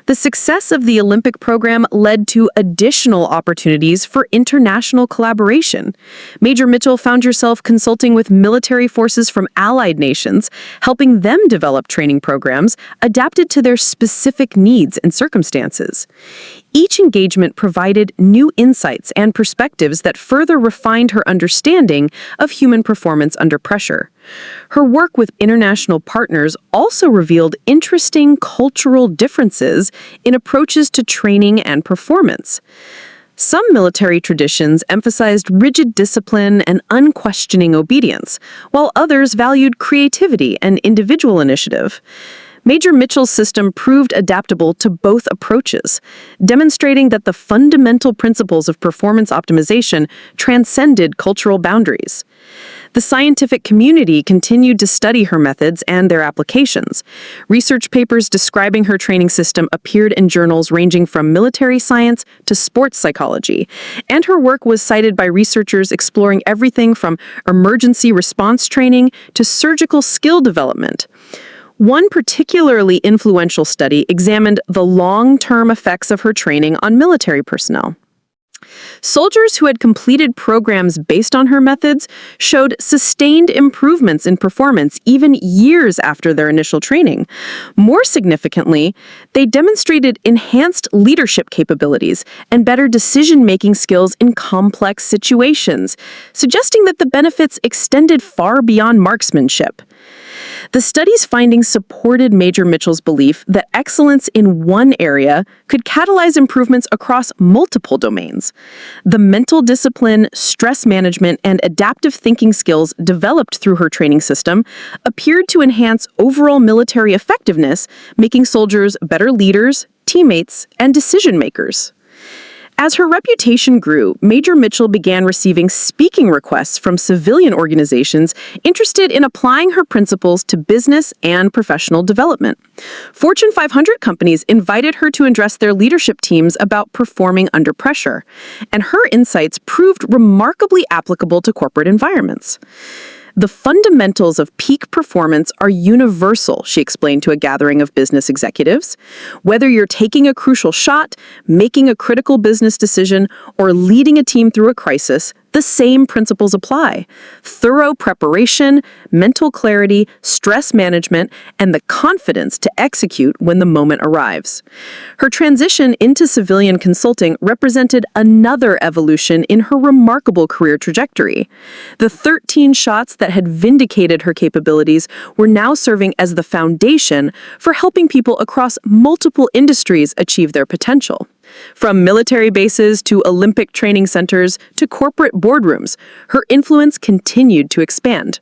The success of the Olympic program led to additional opportunities for international collaboration. Major Mitchell found herself consulting with military forces from allied nations, helping them develop training programs adapted to their specific needs and circumstances. Each engagement provided new insights and perspectives that further refined her understanding of human performance under pressure. Her work with international partners also revealed interesting cultural differences in approaches to training and performance. Some military traditions emphasized rigid discipline and unquestioning obedience, while others valued creativity and individual initiative. Major Mitchell's system proved adaptable to both approaches, demonstrating that the fundamental principles of performance optimization transcended cultural boundaries. The scientific community continued to study her methods and their applications. Research papers describing her training system appeared in journals ranging from military science to sports psychology, and her work was cited by researchers exploring everything from emergency response training to surgical skill development. One particularly influential study examined the long-term effects of her training on military personnel. Soldiers who had completed programs based on her methods showed sustained improvements in performance even years after their initial training. More significantly, they demonstrated enhanced leadership capabilities and better decision-making skills in complex situations, suggesting that the benefits extended far beyond marksmanship. The study's findings supported Major Mitchell's belief that excellence in one area could catalyze improvements across multiple domains. The mental discipline, stress management, and adaptive thinking skills developed through her training system appeared to enhance overall military effectiveness, making soldiers better leaders, teammates, and decision-makers. As her reputation grew, Major Mitchell began receiving speaking requests from civilian organizations interested in applying her principles to business and professional development. Fortune 500 companies invited her to address their leadership teams about performing under pressure, and her insights proved remarkably applicable to corporate environments. The fundamentals of peak performance are universal, she explained to a gathering of business executives. Whether you're taking a crucial shot, making a critical business decision, or leading a team through a crisis, the same principles apply. Thorough preparation, mental clarity, stress management, and the confidence to execute when the moment arrives. Her transition into civilian consulting represented another evolution in her remarkable career trajectory. The 13 shots that had vindicated her capabilities were now serving as the foundation for helping people across multiple industries achieve their potential. From military bases to Olympic training centers to corporate boardrooms, her influence continued to expand.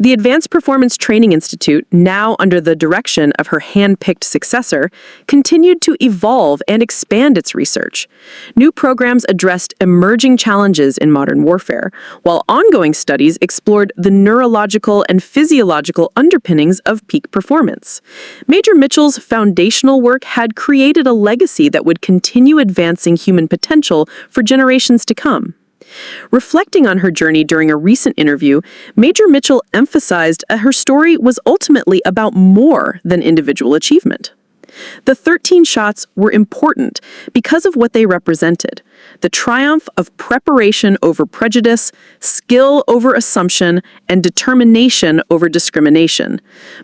The Advanced Performance Training Institute, now under the direction of her hand-picked successor, continued to evolve and expand its research. New programs addressed emerging challenges in modern warfare, while ongoing studies explored the neurological and physiological underpinnings of peak performance. Major Mitchell's foundational work had created a legacy that would continue advancing human potential for generations to come. Reflecting on her journey during a recent interview, Major Mitchell emphasized that her story was ultimately about more than individual achievement. The 13 shots were important because of what they represented: the triumph of preparation over prejudice, skill over assumption, and determination over discrimination.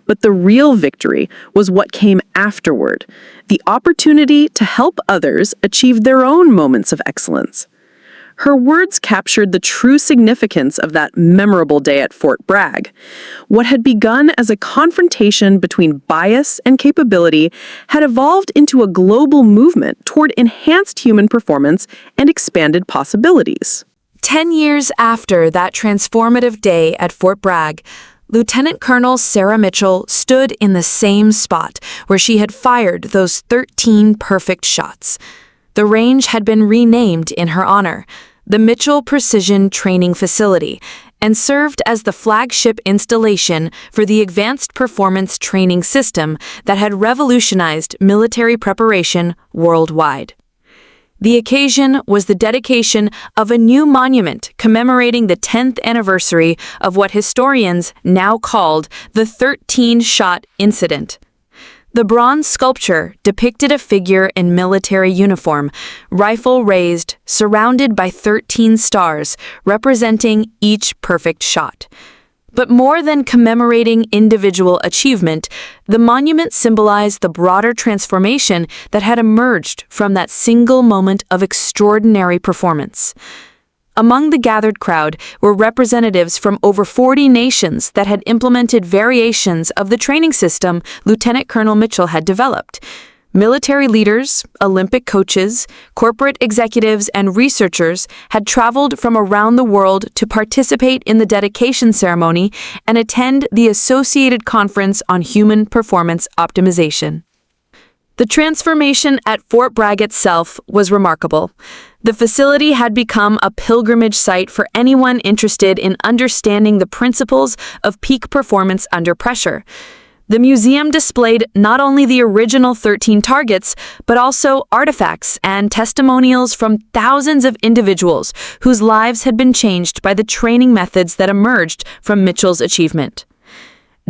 But the real victory was what came afterward: the opportunity to help others achieve their own moments of excellence. Her words captured the true significance of that memorable day at Fort Bragg. What had begun as a confrontation between bias and capability had evolved into a global movement toward enhanced human performance and expanded possibilities. 10 years after that transformative day at Fort Bragg, Lieutenant Colonel Sarah Mitchell stood in the same spot where she had fired those 13 perfect shots. The range had been renamed in her honor, the Mitchell Precision Training Facility, and served as the flagship installation for the advanced performance training system that had revolutionized military preparation worldwide. The occasion was the dedication of a new monument commemorating the 10th anniversary of what historians now called the 13-shot incident. The bronze sculpture depicted a figure in military uniform, rifle raised, surrounded by 13 stars, representing each perfect shot. But more than commemorating individual achievement, the monument symbolized the broader transformation that had emerged from that single moment of extraordinary performance. Among the gathered crowd were representatives from over 40 nations that had implemented variations of the training system Lieutenant Colonel Mitchell had developed. Military leaders, Olympic coaches, corporate executives, and researchers had traveled from around the world to participate in the dedication ceremony and attend the Associated Conference on Human Performance Optimization. The transformation at Fort Bragg itself was remarkable. The facility had become a pilgrimage site for anyone interested in understanding the principles of peak performance under pressure. The museum displayed not only the original 13 targets, but also artifacts and testimonials from thousands of individuals whose lives had been changed by the training methods that emerged from Mitchell's achievement.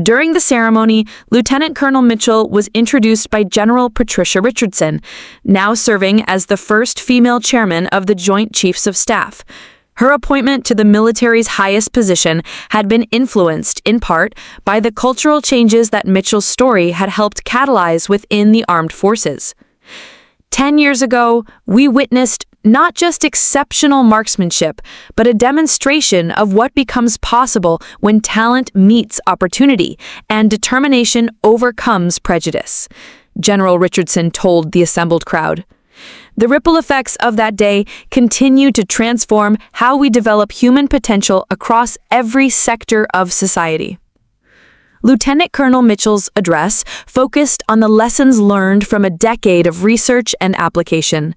During the ceremony, Lieutenant Colonel Mitchell was introduced by General Patricia Richardson, now serving as the first female chairman of the Joint Chiefs of Staff. Her appointment to the military's highest position had been influenced, in part, by the cultural changes that Mitchell's story had helped catalyze within the armed forces. 10 years ago, we witnessed not just exceptional marksmanship, but a demonstration of what becomes possible when talent meets opportunity and determination overcomes prejudice, General Richardson told the assembled crowd. The ripple effects of that day continue to transform how we develop human potential across every sector of society. Lieutenant Colonel Mitchell's address focused on the lessons learned from a decade of research and application.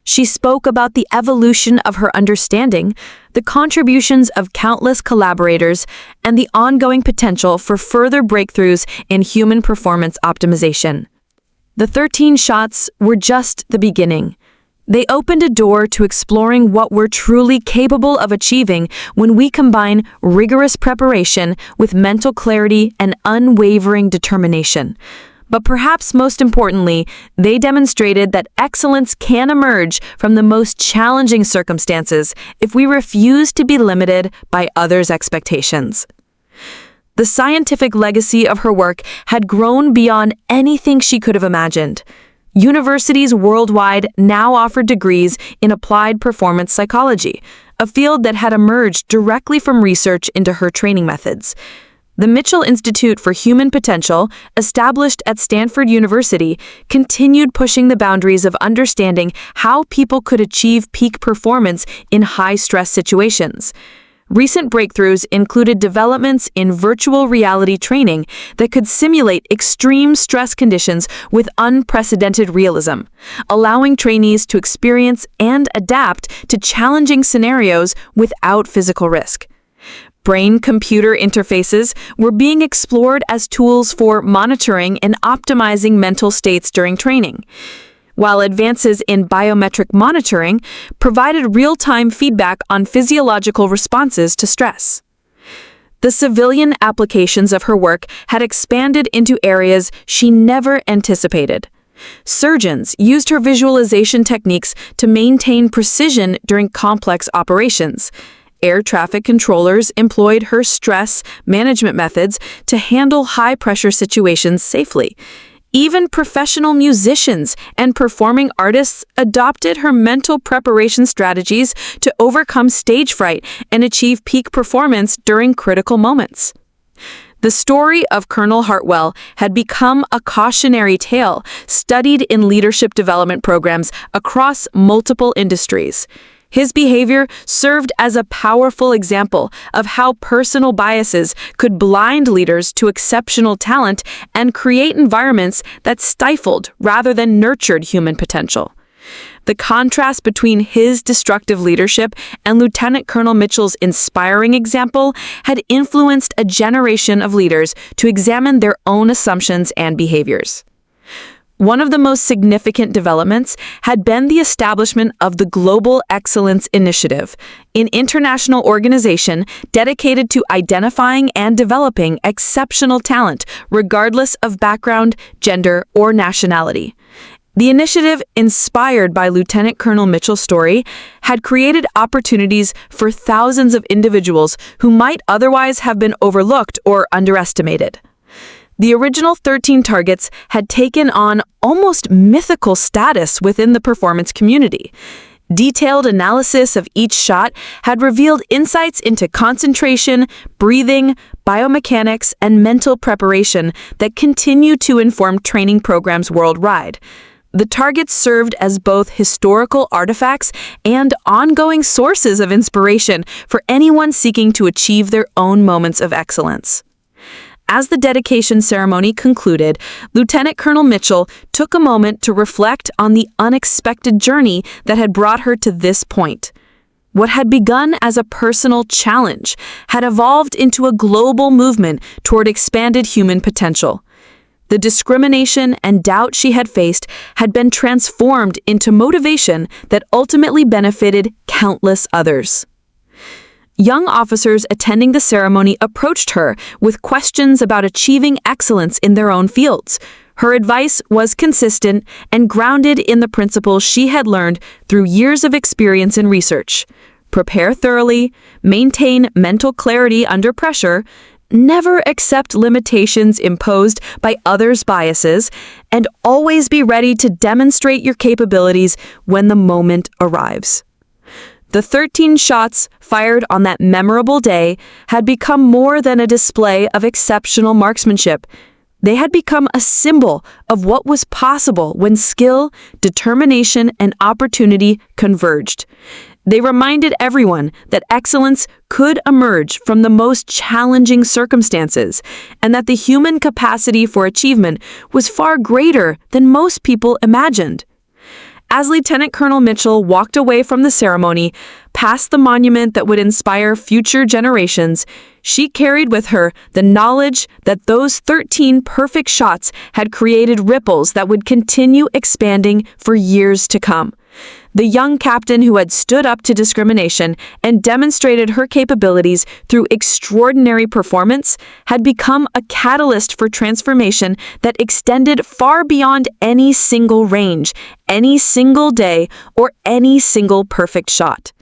She spoke about the evolution of her understanding, the contributions of countless collaborators, and the ongoing potential for further breakthroughs in human performance optimization. The 13 shots were just the beginning. They opened a door to exploring what we're truly capable of achieving when we combine rigorous preparation with mental clarity and unwavering determination. But perhaps most importantly, they demonstrated that excellence can emerge from the most challenging circumstances if we refuse to be limited by others' expectations. The scientific legacy of her work had grown beyond anything she could have imagined. Universities worldwide now offer degrees in applied performance psychology, a field that had emerged directly from research into her training methods. The Mitchell Institute for Human Potential, established at Stanford University, continued pushing the boundaries of understanding how people could achieve peak performance in high-stress situations. Recent breakthroughs included developments in virtual reality training that could simulate extreme stress conditions with unprecedented realism, allowing trainees to experience and adapt to challenging scenarios without physical risk. Brain-computer interfaces were being explored as tools for monitoring and optimizing mental states during training, while advances in biometric monitoring provided real-time feedback on physiological responses to stress. The civilian applications of her work had expanded into areas she never anticipated. Surgeons used her visualization techniques to maintain precision during complex operations. Air traffic controllers employed her stress management methods to handle high-pressure situations safely. Even professional musicians and performing artists adopted her mental preparation strategies to overcome stage fright and achieve peak performance during critical moments. The story of Colonel Hartwell had become a cautionary tale studied in leadership development programs across multiple industries. His behavior served as a powerful example of how personal biases could blind leaders to exceptional talent and create environments that stifled rather than nurtured human potential. The contrast between his destructive leadership and Lieutenant Colonel Mitchell's inspiring example had influenced a generation of leaders to examine their own assumptions and behaviors. One of the most significant developments had been the establishment of the Global Excellence Initiative, an international organization dedicated to identifying and developing exceptional talent, regardless of background, gender, or nationality. The initiative, inspired by Lieutenant Colonel Mitchell's story, had created opportunities for thousands of individuals who might otherwise have been overlooked or underestimated. The original 13 targets had taken on almost mythical status within the performance community. Detailed analysis of each shot had revealed insights into concentration, breathing, biomechanics, and mental preparation that continue to inform training programs worldwide. The targets served as both historical artifacts and ongoing sources of inspiration for anyone seeking to achieve their own moments of excellence. As the dedication ceremony concluded, Lieutenant Colonel Mitchell took a moment to reflect on the unexpected journey that had brought her to this point. What had begun as a personal challenge had evolved into a global movement toward expanded human potential. The discrimination and doubt she had faced had been transformed into motivation that ultimately benefited countless others. Young officers attending the ceremony approached her with questions about achieving excellence in their own fields. Her advice was consistent and grounded in the principles she had learned through years of experience and research. Prepare thoroughly, maintain mental clarity under pressure, never accept limitations imposed by others' biases, and always be ready to demonstrate your capabilities when the moment arrives. The 13 shots fired on that memorable day had become more than a display of exceptional marksmanship. They had become a symbol of what was possible when skill, determination, and opportunity converged. They reminded everyone that excellence could emerge from the most challenging circumstances, and that the human capacity for achievement was far greater than most people imagined. As Lieutenant Colonel Mitchell walked away from the ceremony, past the monument that would inspire future generations, she carried with her the knowledge that those 13 perfect shots had created ripples that would continue expanding for years to come. The young captain who had stood up to discrimination and demonstrated her capabilities through extraordinary performance had become a catalyst for transformation that extended far beyond any single range, any single day, or any single perfect shot.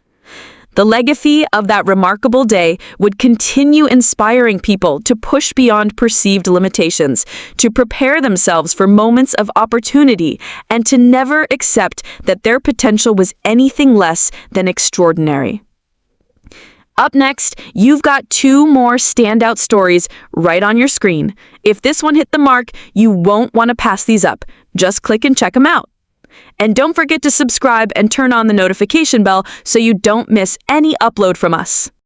The legacy of that remarkable day would continue inspiring people to push beyond perceived limitations, to prepare themselves for moments of opportunity, and to never accept that their potential was anything less than extraordinary. Up next, you've got 2 more standout stories right on your screen. If this one hit the mark, you won't want to pass these up. Just click and check them out. And don't forget to subscribe and turn on the notification bell so you don't miss any upload from us.